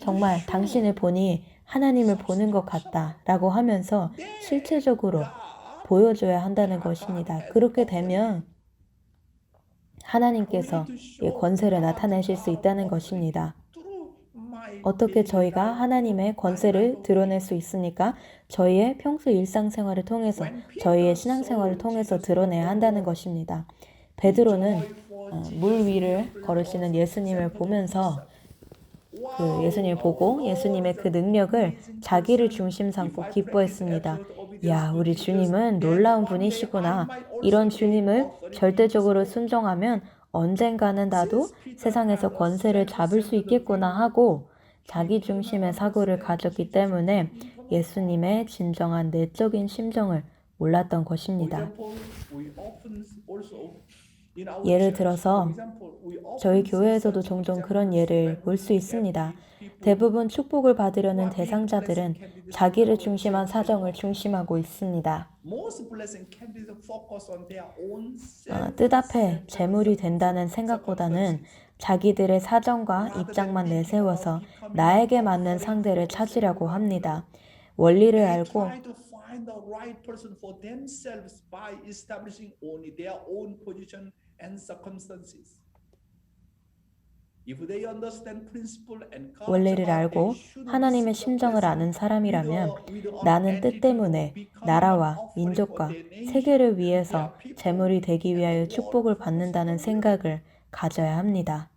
정말 당신을 보니 하나님을 보는 것 같다라고 하면서 실체적으로 보여줘야 한다는 것입니다. 그렇게 되면 하나님께서 이 권세를 나타내실 수 있다는 것입니다. 어떻게 저희가 하나님의 권세를 드러낼 수 있으니까 저희의 평소 일상생활을 통해서 저희의 신앙생활을 통해서 드러내야 한다는 것입니다. 베드로는 물 위를 걸으시는 예수님을 보면서 그 예수님을 보고 예수님의 그 능력을 자기를 중심 삼고 기뻐했습니다. 야, 우리 주님은 놀라운 분이시구나. 이런 주님을 절대적으로 순종하면 언젠가는 나도 세상에서 권세를 잡을 수 있겠구나 하고 자기 중심의 사고를 가졌기 때문에 예수님의 진정한 내적인 심정을 몰랐던 것입니다. 예를 들어서 저희 교회에서도 종종 그런 예를 볼 수 있습니다. 대부분 축복을 받으려는 대상자들은 자기를 중심한 사정을 중심하고 있습니다. 뜻 앞에 재물이 된다는 생각보다는 자기들의 사정과 입장만 내세워서 나에게 맞는 상대를 찾으려고 합니다. 원리를 알고 원리를 알고 하나님의 심정을 아는 사람이라면 나는 뜻 때문에 나라와 민족과 세계를 위해서 재물이 되기 위하여 축복을 받는다는 생각을 가져야 합니다.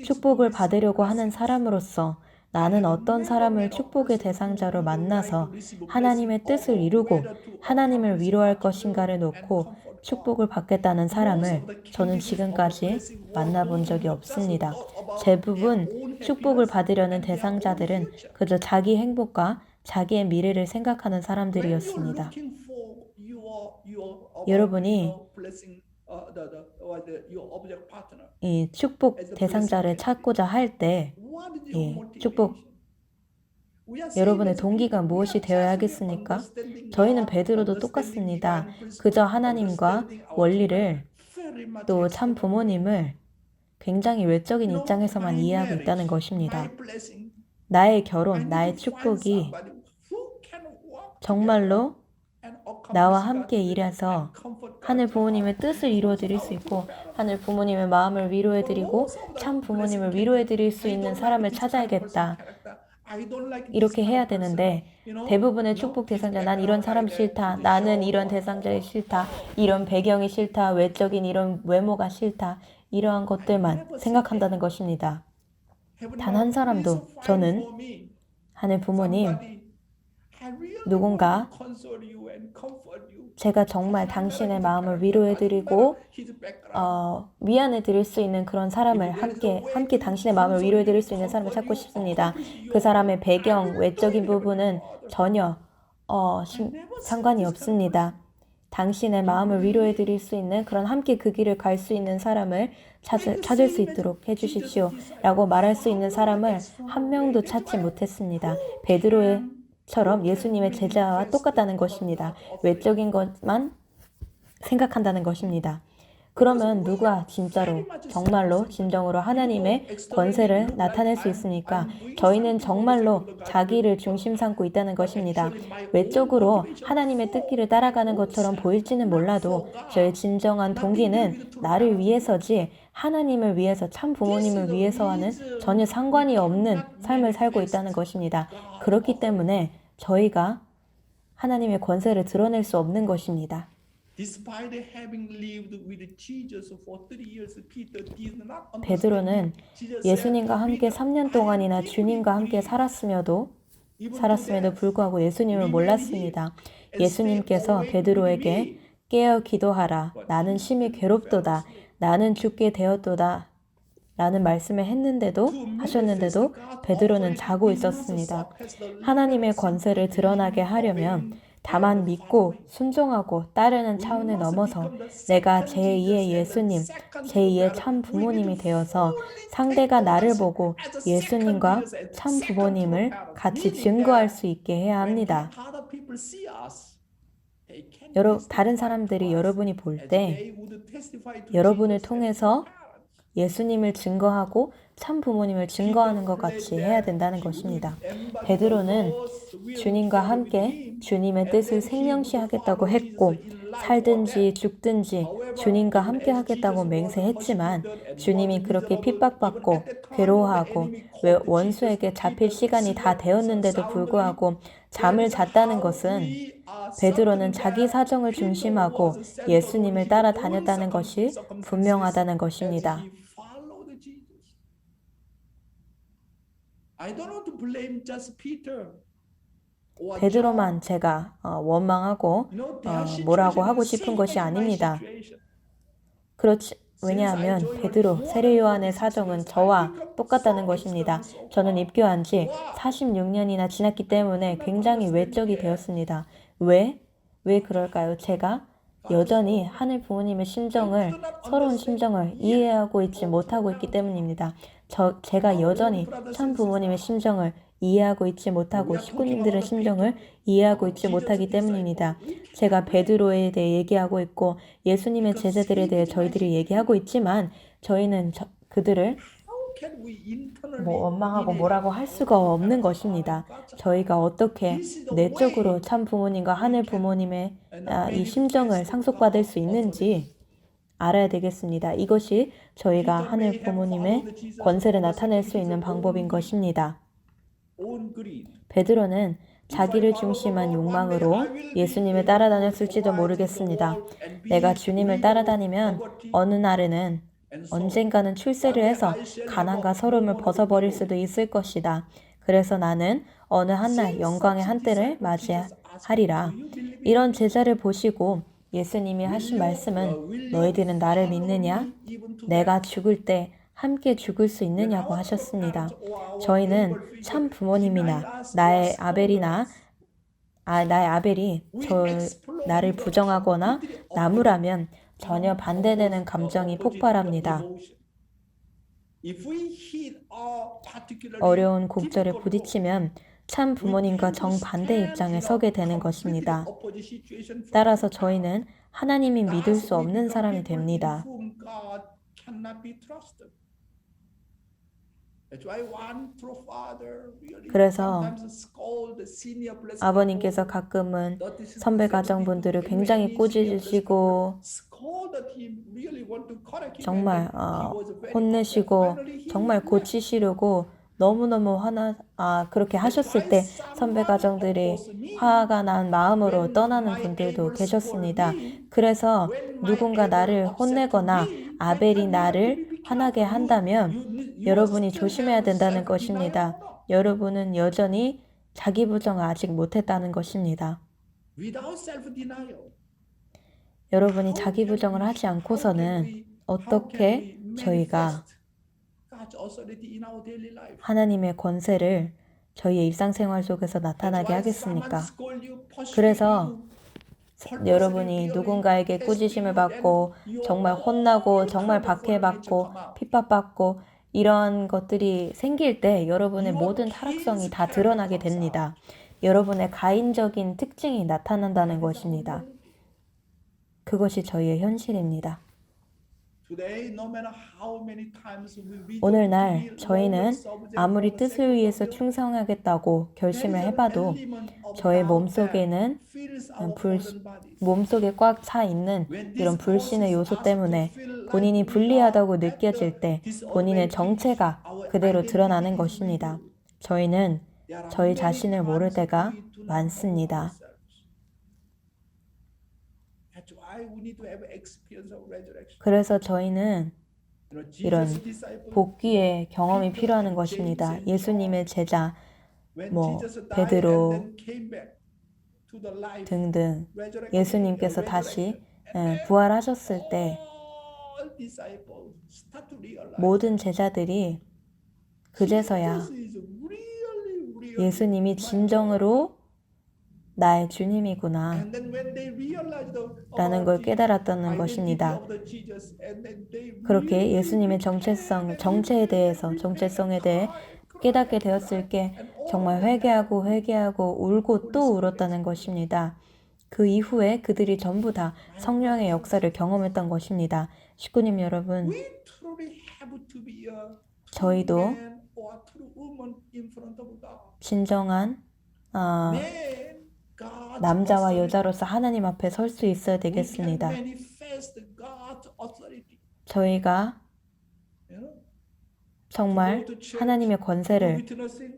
축복을 받으려고 하는 사람으로서 나는 어떤 사람을 축복의 대상자로 만나서 하나님의 뜻을 이루고 하나님을 위로할 것인가를 놓고 축복을 받겠다는 사람을 저는 지금까지 만나본 적이 없습니다. 대부분 축복을 받으려는 대상자들은 그저 자기 행복과 자기의 미래를 생각하는 사람들이었습니다. 여러분이 이 축복 대상자를 찾고자 할 때 여러분의 동기가 무엇이 되어야 하겠습니까? 저희는 베드로도 똑같습니다. 그저 하나님과 원리를 또 참 부모님을 굉장히 외적인 입장에서만 이해하고 있다는 것입니다. 나의 결혼, 나의 축복이 정말로 나와 함께 일해서 하늘 부모님의 뜻을 이루어드릴 수 있고 하늘 부모님의 마음을 위로해드리고 참 부모님을 위로해드릴 수 있는 사람을 찾아야겠다. 이렇게 해야 되는데 대부분의 축복 대상자 난 이런 사람 싫다. 나는 이런 대상자가 싫다. 이런 배경이 싫다. 외적인 이런 외모가 싫다. 이러한 것들만 생각한다는 것입니다. 단 한 사람도 저는 하늘 부모님 누군가 제가 정말 당신의 마음을 위로해드리고 위안해드릴 수 있는 그런 사람을 함께 당신의 마음을 위로해드릴 수 있는 사람을 찾고 싶습니다. 그 사람의 배경, 외적인 부분은 전혀 상관이 없습니다. 당신의 마음을 위로해드릴 수 있는 그런 함께 그 길을 갈 수 있는 사람을 찾을 수 있도록 해주십시오. 라고 말할 수 있는 사람을 한 명도 찾지 못했습니다. 베드로처럼 예수님의 제자와 똑같다는 것입니다. 외적인 것만 생각한다는 것입니다. 그러면 누가 진짜로 정말로 진정으로 하나님의 권세를 나타낼 수 있습니까? 저희는 정말로 자기를 중심 삼고 있다는 것입니다. 외적으로 하나님의 뜻길을 따라가는 것처럼 보일지는 몰라도 저의 진정한 동기는 나를 위해서지 하나님을 위해서 참 부모님을 위해서와는 전혀 상관이 없는 삶을 살고 있다는 것입니다. 그렇기 때문에 저희가 하나님의 권세를 드러낼 수 없는 것입니다. 베드로는 예수님과 함께 3년 동안이나 주님과 함께 살았음에도 불구하고 예수님을 몰랐습니다. 예수님께서 베드로에게 깨어 기도하라. 나는 심히 괴롭도다. 나는 죽게 되었도다. 라는 말씀을 하셨는데도 베드로는 자고 있었습니다. 하나님의 권세를 드러나게 하려면 다만 믿고 순종하고 따르는 차원을 넘어서 내가 제2의 예수님, 제2의 참 부모님이 되어서 상대가 나를 보고 예수님과 참 부모님을 같이 증거할 수 있게 해야 합니다. 다른 사람들이 여러분이 볼 때 여러분을 통해서 예수님을 증거하고 참 부모님을 증거하는 것 같이 해야 된다는 것입니다. 베드로는 주님과 함께 주님의 뜻을 생명시 하겠다고 했고 살든지 죽든지 주님과 함께 하겠다고 맹세했지만 주님이 그렇게 핍박받고 괴로워하고 원수에게 잡힐 시간이 다 되었는데도 불구하고 잠을 잤다는 것은 베드로는 자기 사정을 중심하고 예수님을 따라다녔다는 것이 분명하다는 것입니다. 베드로만 제가 원망하고 뭐라고 하고 싶은 것이 아닙니다. 왜냐하면 베드로, 세례 요한의 사정은 저와 똑같다는 것입니다. 저는 입교한 지 46년이나 지났기 때문에 굉장히 외적이 되었습니다. 왜 그럴까요? 제가 여전히 하늘 부모님의 심정을, 서러운 심정을 이해하고 있지 못하고 있기 때문입니다. 제가 여전히 참 부모님의 심정을 이해하고 있지 못하고 식구님들의 심정을 이해하고 있지 못하기 때문입니다. 제가 베드로에 대해 얘기하고 있고 예수님의 제자들에 대해 저희들이 얘기하고 있지만 저희는 그들을 원망하고 뭐라고 할 수가 없는 것입니다. 저희가 어떻게 내적으로 참 부모님과 하늘 부모님의 이 심정을 상속받을 수 있는지 알아야 되겠습니다. 이것이 저희가 하늘 부모님의 권세를 나타낼 수 있는 방법인 것입니다. 베드로는 자기를 중심한 욕망으로 예수님을 따라다녔을지도 모르겠습니다. 내가 주님을 따라다니면 어느 날에는 언젠가는 출세를 해서 가난과 서름을 벗어버릴 수도 있을 것이다. 그래서 나는 어느 한날 영광의 한때를 맞이하리라. 이런 제자를 보시고 예수님이 하신 말씀은 너희들은 나를 믿느냐? 내가 죽을 때 함께 죽을 수 있느냐고 하셨습니다. 저희는 참 부모님이나 나의 아벨이 나를 부정하거나 나무라면 전혀 반대되는 감정이 폭발합니다. 어려운 곡절에 부딪히면 참 부모님과 정반대 입장에 서게 되는 것입니다. 따라서 저희는 하나님이 믿을 수 없는 사람이 됩니다. 그래서 아버님께서 가끔은 선배 가정분들을 굉장히 꾸짖으시고 정말 혼내시고 정말 고치시려고 너무너무 그렇게 하셨을 때 선배 가정들이 화가 난 마음으로 떠나는 분들도 계셨습니다. 그래서 누군가 나를 혼내거나 아벨이 나를 화나게 한다면 여러분이 조심해야 된다는 것입니다. 여러분은 여전히 자기 부정을 아직 못했다는 것입니다. 여러분이 자기 부정을 하지 않고서는 어떻게 저희가 하나님의 권세를 저희의 일상생활 속에서 나타나게 하겠습니까? 그래서 여러분이 누군가에게 꾸짖음을 받고 정말 혼나고 정말 박해받고 핍박받고 이런 것들이 생길 때 여러분의 모든 타락성이 다 드러나게 됩니다. 여러분의 가인적인 특징이 나타난다는 것입니다. 그것이 저희의 현실입니다. 오늘날 저희는 아무리 뜻을 위해서 충성하겠다고 결심을 해봐도 저의 몸속에는 몸속에 꽉 차 있는 이런 불신의 요소 때문에 본인이 불리하다고 느껴질 때 본인의 정체가 그대로 드러나는 것입니다. 저희는 저희 자신을 모를 때가 많습니다. 그래서 저희는 이런 복귀의 경험이 필요한 것입니다. 예수님의 제자, 베드로 등등 예수님께서 다시 부활하셨을 때 모든 제자들이 그제서야 예수님이 진정으로 나의 주님이구나 And then when they realized 라는 걸 깨달았다는 것입니다. 그렇게 예수님의 정체에 대해 깨닫게 되었을 게 정말 회개하고 울고 또 울었다는 것입니다. 그 이후에 그들이 전부 다 성령의 역사를 경험했던 것입니다. 식구님 여러분, 저희도 진정한 남자와 여자로서 하나님 앞에 설 수 있어야 되겠습니다. 저희가 정말 하나님의 권세를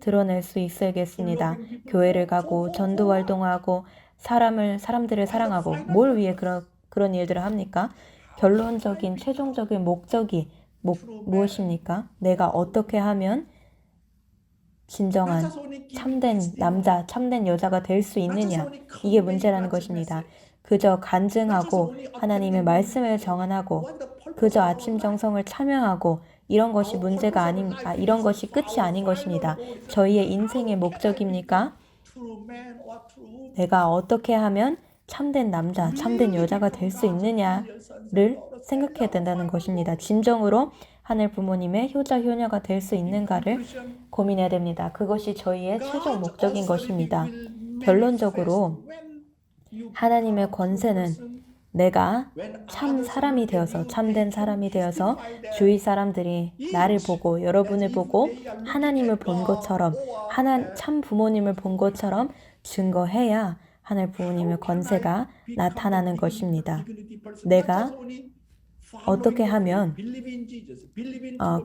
드러낼 수 있어야겠습니다. 교회를 가고 전도 활동하고 사람들을 사랑하고 뭘 위해 그런 일들을 합니까? 결론적인 최종적인 목적이 무엇입니까? 내가 어떻게 하면 진정한 참된 남자, 참된 여자가 될 수 있느냐? 이게 문제라는 것입니다. 그저 간증하고 하나님의 말씀을 정언하고 그저 아침 정성을 참여하고 이런 것이 이런 것이 끝이 아닌 것입니다. 저희의 인생의 목적입니까? 내가 어떻게 하면 참된 남자, 참된 여자가 될 수 있느냐를 생각해야 된다는 것입니다. 진정으로 하늘 부모님의 효자, 효녀가 될 수 있는가를 고민해야 됩니다. 그것이 저희의 최종 목적인 것입니다. 결론적으로 하나님의 권세는 내가 참 사람이 되어서, 참된 사람이 되어서 주위 사람들이 나를 보고 여러분을 보고 하나님을 본 것처럼 참 부모님을 본 것처럼 증거해야 하늘 부모님의 권세가 나타나는 것입니다. 내가 어떻게 하면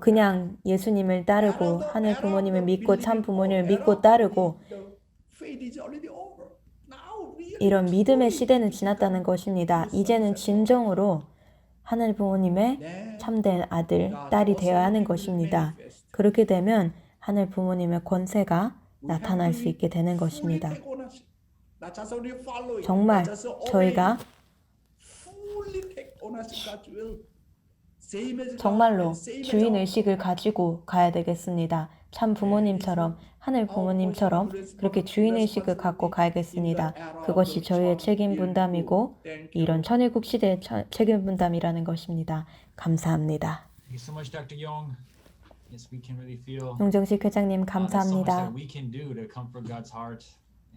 그냥 예수님을 따르고 하늘 부모님을 믿고 참 부모님을 믿고 따르고 이런 믿음의 시대는 지났다는 것입니다. 이제는 진정으로 하늘 부모님의 참된 아들, 딸이 되어야 하는 것입니다. 그렇게 되면 하늘 부모님의 권세가 나타날 수 있게 되는 것입니다. 정말 저희가 정말로 주인의식을 가지고 가야 되겠습니다. 참 부모님처럼, 하늘 부모님처럼 그렇게 주인의식을 갖고 가야겠습니다. 그것이 저희의 책임 분담이고 이런 천일국 시대의 책임 분담이라는 것입니다. 감사합니다. Thank you so much, Dr. Young. Yes, we can really feel 용정식 회장님 there's so much 감사합니다. that we can do to comfort God's heart.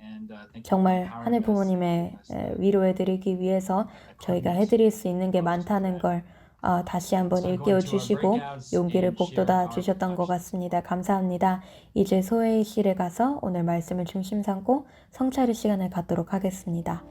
And thank you for 정말 empowering 하늘 us. 부모님의 위로해드리기 위해서 저희가 해드릴 수 있는 게 많다는 걸 다시 한번 일깨워 주시고 용기를 북돋아 주셨던 것 같습니다. 감사합니다. 이제 소회의실에 가서 오늘 말씀을 중심 삼고 성찰의 시간을 갖도록 하겠습니다.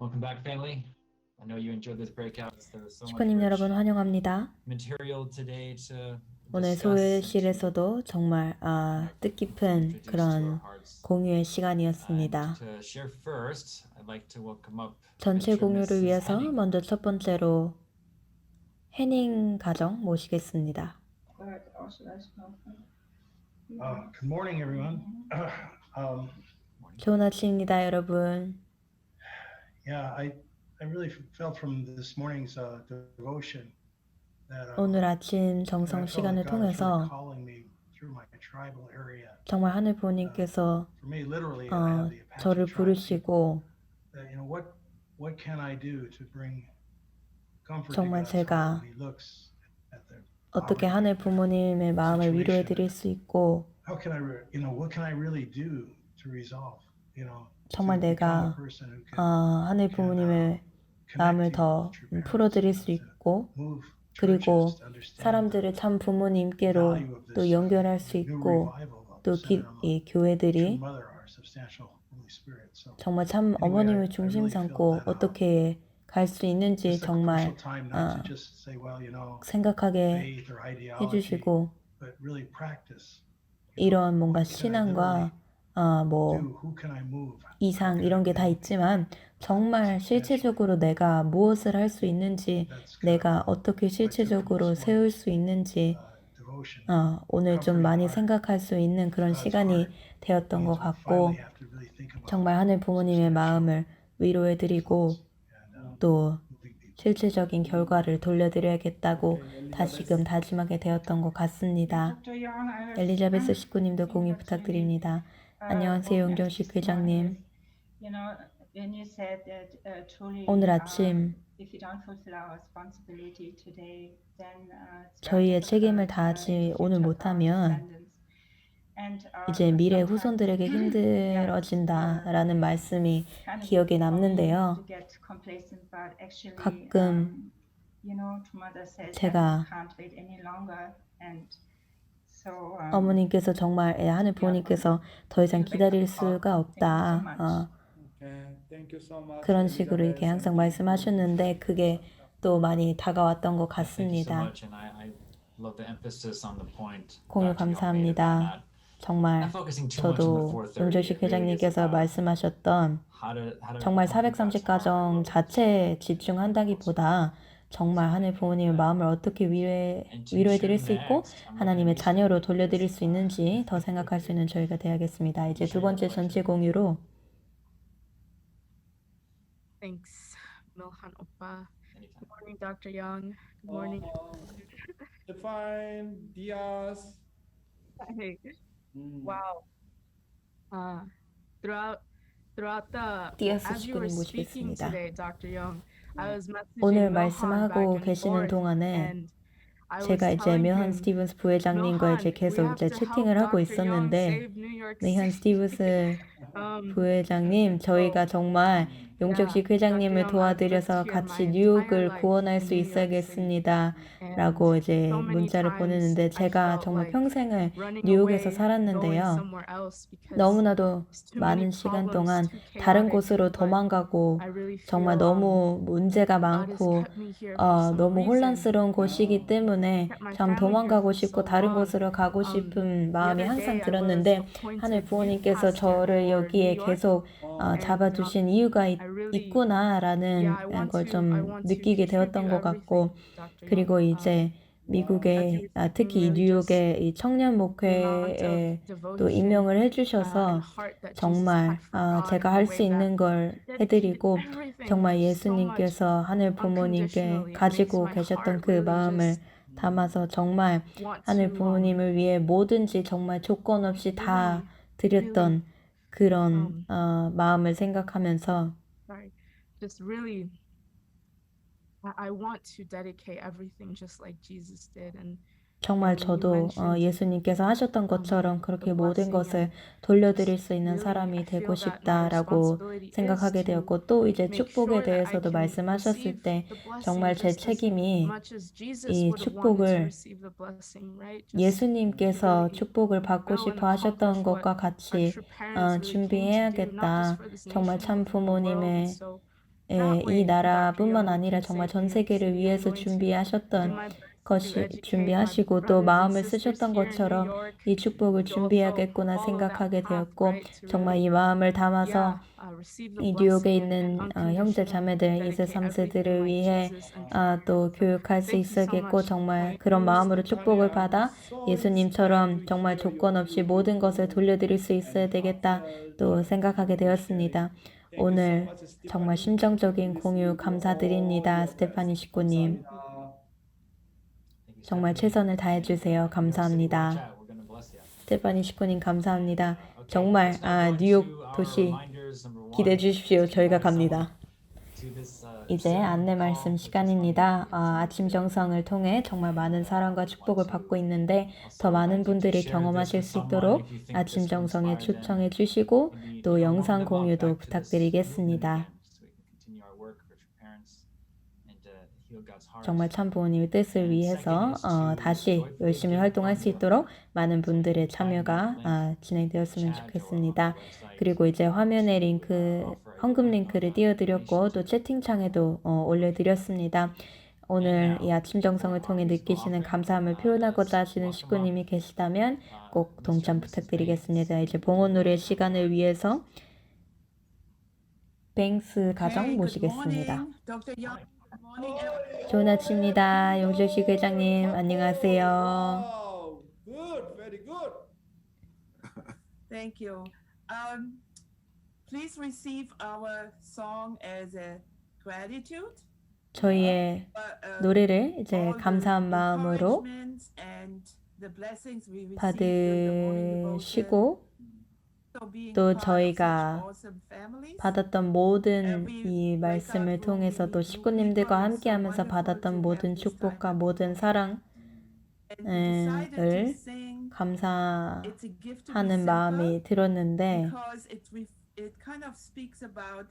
Welcome back, family. I know you enjoyed this breakout. There was so much 식구님 여러분 환영합니다. material today to 오늘 소회실에서도 정말 뜻깊은 그런 공유의 시간이었습니다. to share first, I'd like to welcome up 전체 Mr. 공유를 Mrs. 위해서 Henning. 먼저 첫 번째로 해닝 가정 모시겠습니다. Good morning, everyone. 좋은 아침입니다, 여러분. Yeah, I really felt from this morning's devotion that 오늘 아침 I 정성 felt 시간을 like God was really 통해서 calling me through my tribal area. 정말 하늘 부모님께서 For me, literally, I have the 저를 Apache tribe. 부르시고 That, what can I do to bring comfort to 정말 God's heart 제가 when He looks at the 어떻게 하늘 부모님의 마음을 위로해 드릴 수 있고 How can I, what can I really do to resolve? 정말 to become 내가 a person who can 하늘 부모님의 마음을 더 풀어드릴 수 있고 그리고 사람들을 참 부모님께로 또 연결할 수 있고 또 이 교회들이 정말 참 어머님을 중심 삼고 어떻게 갈 수 있는지 정말 생각하게 해주시고 이런 뭔가 신앙과 뭐 이상 이런 게 다 있지만 정말 실체적으로 내가 무엇을 할 수 있는지 내가 어떻게 실체적으로 세울 수 있는지 오늘 좀 많이 생각할 수 있는 그런 시간이 되었던 것 같고 정말 하늘 부모님의 마음을 위로해드리고 또 실질적인 결과를 돌려드려야겠다고 다시금 다짐하게 되었던 것 같습니다. 엘리자베스 식구님도 공유 부탁드립니다. 안녕하세요, 용정식 회장님. 오늘 아침 저희의 책임을 다하지 오늘 못하면 이제 미래 후손들에게 힘들어진다라는 말씀이 기억에 남는데요. 가끔 제가 어머님께서 정말 하늘 부모님께서 더 이상 기다릴 수가 없다. 그런 식으로 이렇게 항상 말씀하셨는데 그게 또 많이 다가왔던 것 같습니다. 공유 감사합니다. 정말 저도 용정식 회장님께서 말씀하셨던 정말 430가정 자체에 집중한다기보다 정말 하늘 부모님의 마음을 어떻게 위로해드릴 수 있고 하나님의 자녀로 돌려드릴 수 있는지 더 생각할 수 있는 저희가 되야겠습니다. 이제 두 번째 전체 공유로 Thanks, Milhan Oppa. Good morning, Dr. Young. Good morning. Fine, Diaz. Hey, wow. Throughout the 디아스 as you were 식구님 speaking 모시겠습니다. today, Dr. Young, I was messaging 오늘 Milhan 말씀하고 back and 계시는 forth, 동안에 and I was 제가 이제 telling 밀한 him, 스티븐스 부회장님과 이제 Milhan, we 계속 have 이제 to help 채팅을 하고 Dr. Young 있었는데 save New York 밀한 City. 스티븐스 부회장님 저희가 정말 용정식 회장님을 도와드려서 같이 뉴욕을 구원할 수 있어야겠습니다 라고 이제 문자를 보냈는데 제가 정말 평생을 뉴욕에서 살았는데요. 너무나도 많은 시간 동안 다른 곳으로 도망가고 정말 너무 문제가 많고 너무 혼란스러운 곳이기 때문에 참 도망가고 싶고 다른 곳으로 가고 싶은 마음이 항상 들었는데 하늘 부모님께서 저를 여기에 계속 잡아주신 이유가 있구나라는 걸 좀 느끼게 되었던 것 같고 그리고 이제 미국의 특히 이 뉴욕의 이 청년 목회에 또 임명을 해주셔서 정말 제가 할 수 있는 걸 해드리고 정말 예수님께서 하늘 부모님께 가지고 계셨던 그 마음을 담아서 정말 하늘 부모님을 위해 뭐든지 정말 조건 없이 다 드렸던 그런 마음을 생각하면서 Just really, I want to dedicate everything just like Jesus did. And 정말 저도 예수님께서 하셨던 것처럼 그렇게 모든 것을 돌려드릴 수 있는 사람이 되고 싶다라고 생각하게 되었고 또 이제 축복에 대해서도 말씀하셨을 때 정말 제 책임이 이 축복을 예수님께서 축복을 받고 싶어 하셨던 것과 같이 준비해야겠다. 정말 참 부모님의 이 나라뿐만 아니라 정말 전 세계를 위해서 준비하셨던 것이 준비하시고 또 마음을 쓰셨던 것처럼 이 축복을 준비하겠구나 생각하게 되었고 정말 이 마음을 담아서 이 뉴욕에 있는 형제 자매들 2세 3세들을 위해 또 교육할 수 있어야겠고 정말 그런 마음으로 축복을 받아 예수님처럼 정말 조건 없이 모든 것을 돌려드릴 수 있어야 되겠다 또 생각하게 되었습니다. 오늘 정말 심정적인 공유 감사드립니다. 스테파니 식구님. 정말 최선을 다해주세요. 감사합니다. 스테파니 식구님 감사합니다. 정말 뉴욕 도시 기대해 주십시오. 저희가 갑니다. 이제 안내 말씀 시간입니다. 아침 정성을 통해 정말 많은 사랑과 축복을 받고 있는데 더 많은 분들이 경험하실 수 있도록 아침 정성에 초청해 주시고 또 영상 공유도 부탁드리겠습니다. 정말 참 부모님의 뜻을 위해서 다시 열심히 활동할 수 있도록 많은 분들의 참여가 진행되었으면 좋겠습니다. 그리고 이제 화면에 헌금 링크를 띄워드렸고 또 채팅창에도 올려드렸습니다. 오늘 이 아침 정성을 통해 느끼시는 감사함을 표현하고자 하시는 식구님이 계시다면 꼭 동참 부탁드리겠습니다. 이제 봉헌 노래 시간을 위해서 뱅스 가정 모시겠습니다. 좋은 아침입니다. 용주식 회장님 안녕하세요. Wow, good, very good. Thank you. Please receive our song as a gratitude. 저희의 노래를 이제 감사한 마음으로 encouragements and the blessings we receive during the morning 받으시고 devotion, being 또 part of 저희가 such awesome families. 받았던 모든 이 말씀을 통해서 또 식구님들과 함께하면서 받았던 모든 축복과 모든 사랑을 감사하는 It's a gift to be simple 마음이 들었는데 because it kind of speaks about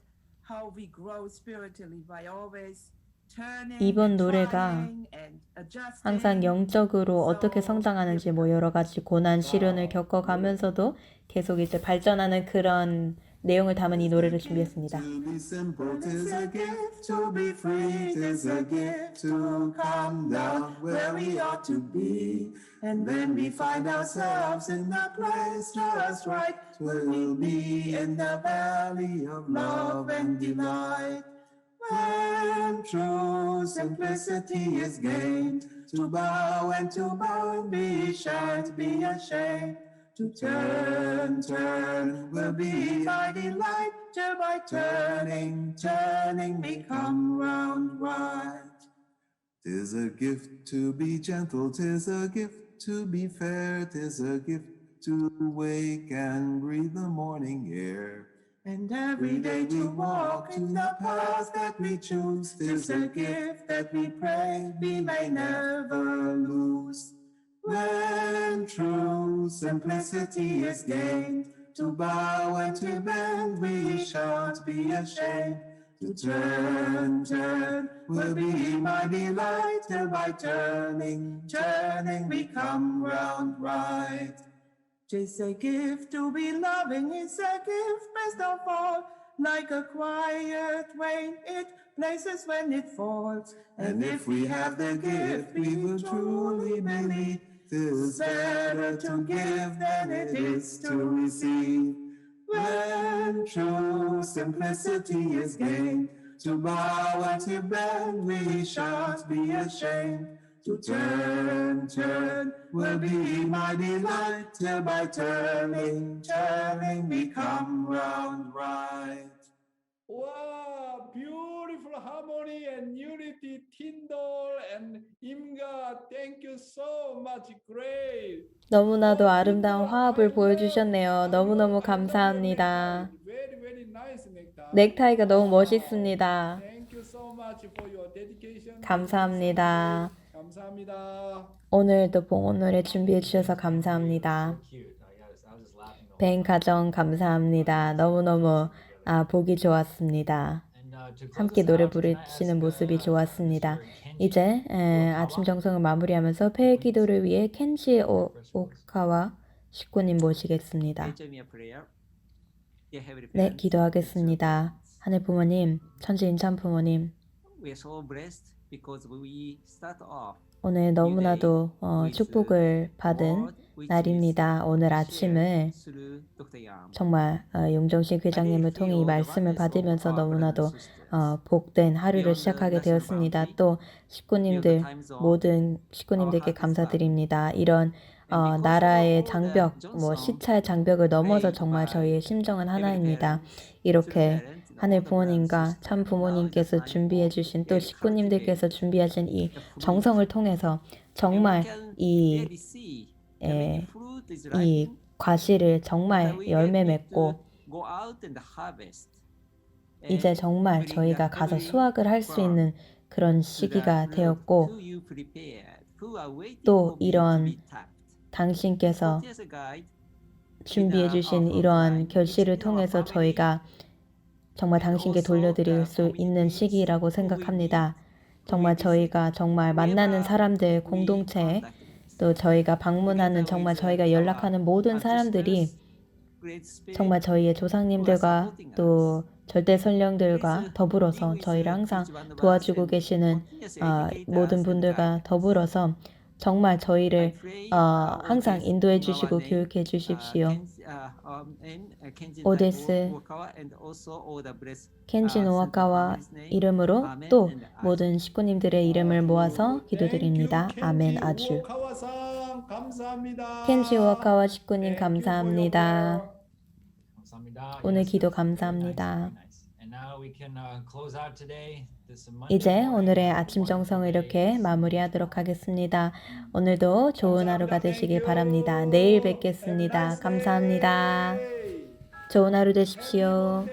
how we grow spiritually by always turning 이번 and 노래가 trying and adjusting. 항상 영적으로 어떻게 성장하는지 뭐 여러 가지 고난 시련을 겪어가면서도 계속 이제 발전하는 그런 내용을 담은 이 노래를 준비했습니다. To be simple, 'tis a gift to be free, 'tis a gift to come down where we ought to be. And when we find ourselves in the place just right, we'll be in the valley of love and delight. When true simplicity is gained, to bow and to bound we shan't be ashamed. To turn, will be my delight, till by turning, we come round right. 'Tis a gift to be gentle, 'tis a gift to be fair, 'tis a gift to wake and breathe the morning air. And every day to walk in the path that we choose, 'tis a gift that we pray we may never lose. When true simplicity is gained, to bow and to bend we shan't be ashamed. To turn, will be my delight, till by turning, we come round right. 'Tis a gift to be loving, it's a gift best of all. Like a quiet rain, it places when it falls. And if we have the gift, we will truly believe 'tis better to give than it is to receive. When true simplicity is gained, to bow and to bend we shan't be ashamed. To turn, will be my delight, till by turning, we come round right. Wow, beautiful harmony and unity, Tyndall and Imga. Thank you so much. Great. 너무나도 아름다운 화합을 보여주셨네요. 너무너무 감사합니다. Very, very nice 넥타이. 넥타이가 너무 멋있습니다. Thank you so much for your dedication. 감사합니다. 감사합니다. 오늘도 봉헌 노래 준비해 주셔서 감사합니다. 뱅 가정 감사합니다. 너무너무 보기 좋았습니다. 함께 노래 부르시는 모습이 좋았습니다. 이제 아침 정성을 마무리하면서 폐회 기도를 위해 켄지 오카와 식구님 모시겠습니다. 네, 기도하겠습니다. 하늘 부모님, 천지 인천 부모님, We are so blessed because we start off 오늘 너무나도 축복을 받은 날입니다. 오늘 아침을 through Dr. Yam. 정말 용정식 회장님을 통해 이 말씀을 받으면서 너무나도 복된 하루를 시작하게 되었습니다. 또 식구님들, 모든 식구님들께 감사드립니다. 이런 나라의 장벽, 시차의 장벽을 넘어서 정말 저희의 심정은 하나입니다. 이렇게 하늘 부모님과 참 부모님께서 준비해 주신 또 식구님들께서 준비하신 이 정성을 통해서 정말 이 과실을 정말 열매 맺고 이제 정말 저희가 가서 수확을 할 수 있는 그런 시기가 되었고 또 이런 당신께서 준비해 주신 이러한 결실을 통해서 저희가 정말 당신께 돌려드릴 수 있는 시기라고 생각합니다. 정말 저희가 정말 만나는 사람들 공동체 또 저희가 방문하는 정말 저희가 연락하는 모든 사람들이 정말 저희의 조상님들과 또 절대 선령들과 더불어서 저희를 항상 도와주고 계시는 모든 분들과 더불어서 정말 저희를 항상 인도해 주시고 교육해 주십시오. 오데스 켄지 노아카와 이름으로 또 모든 식구님들의 이름을 모아서 기도드립니다. 아멘. 아주 켄지 오아카와 식구님 감사합니다. 오늘 기도 감사합니다. 이제 오늘의 아침 정성을 이렇게 마무리하도록 하겠습니다. 오늘도 좋은 하루가 되시길 바랍니다. 내일 뵙겠습니다. 감사합니다. 좋은 하루 되십시오.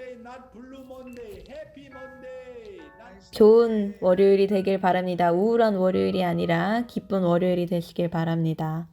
좋은 월요일이 되길 바랍니다. 우울한 월요일이 아니라 기쁜 월요일이 되시길 바랍니다.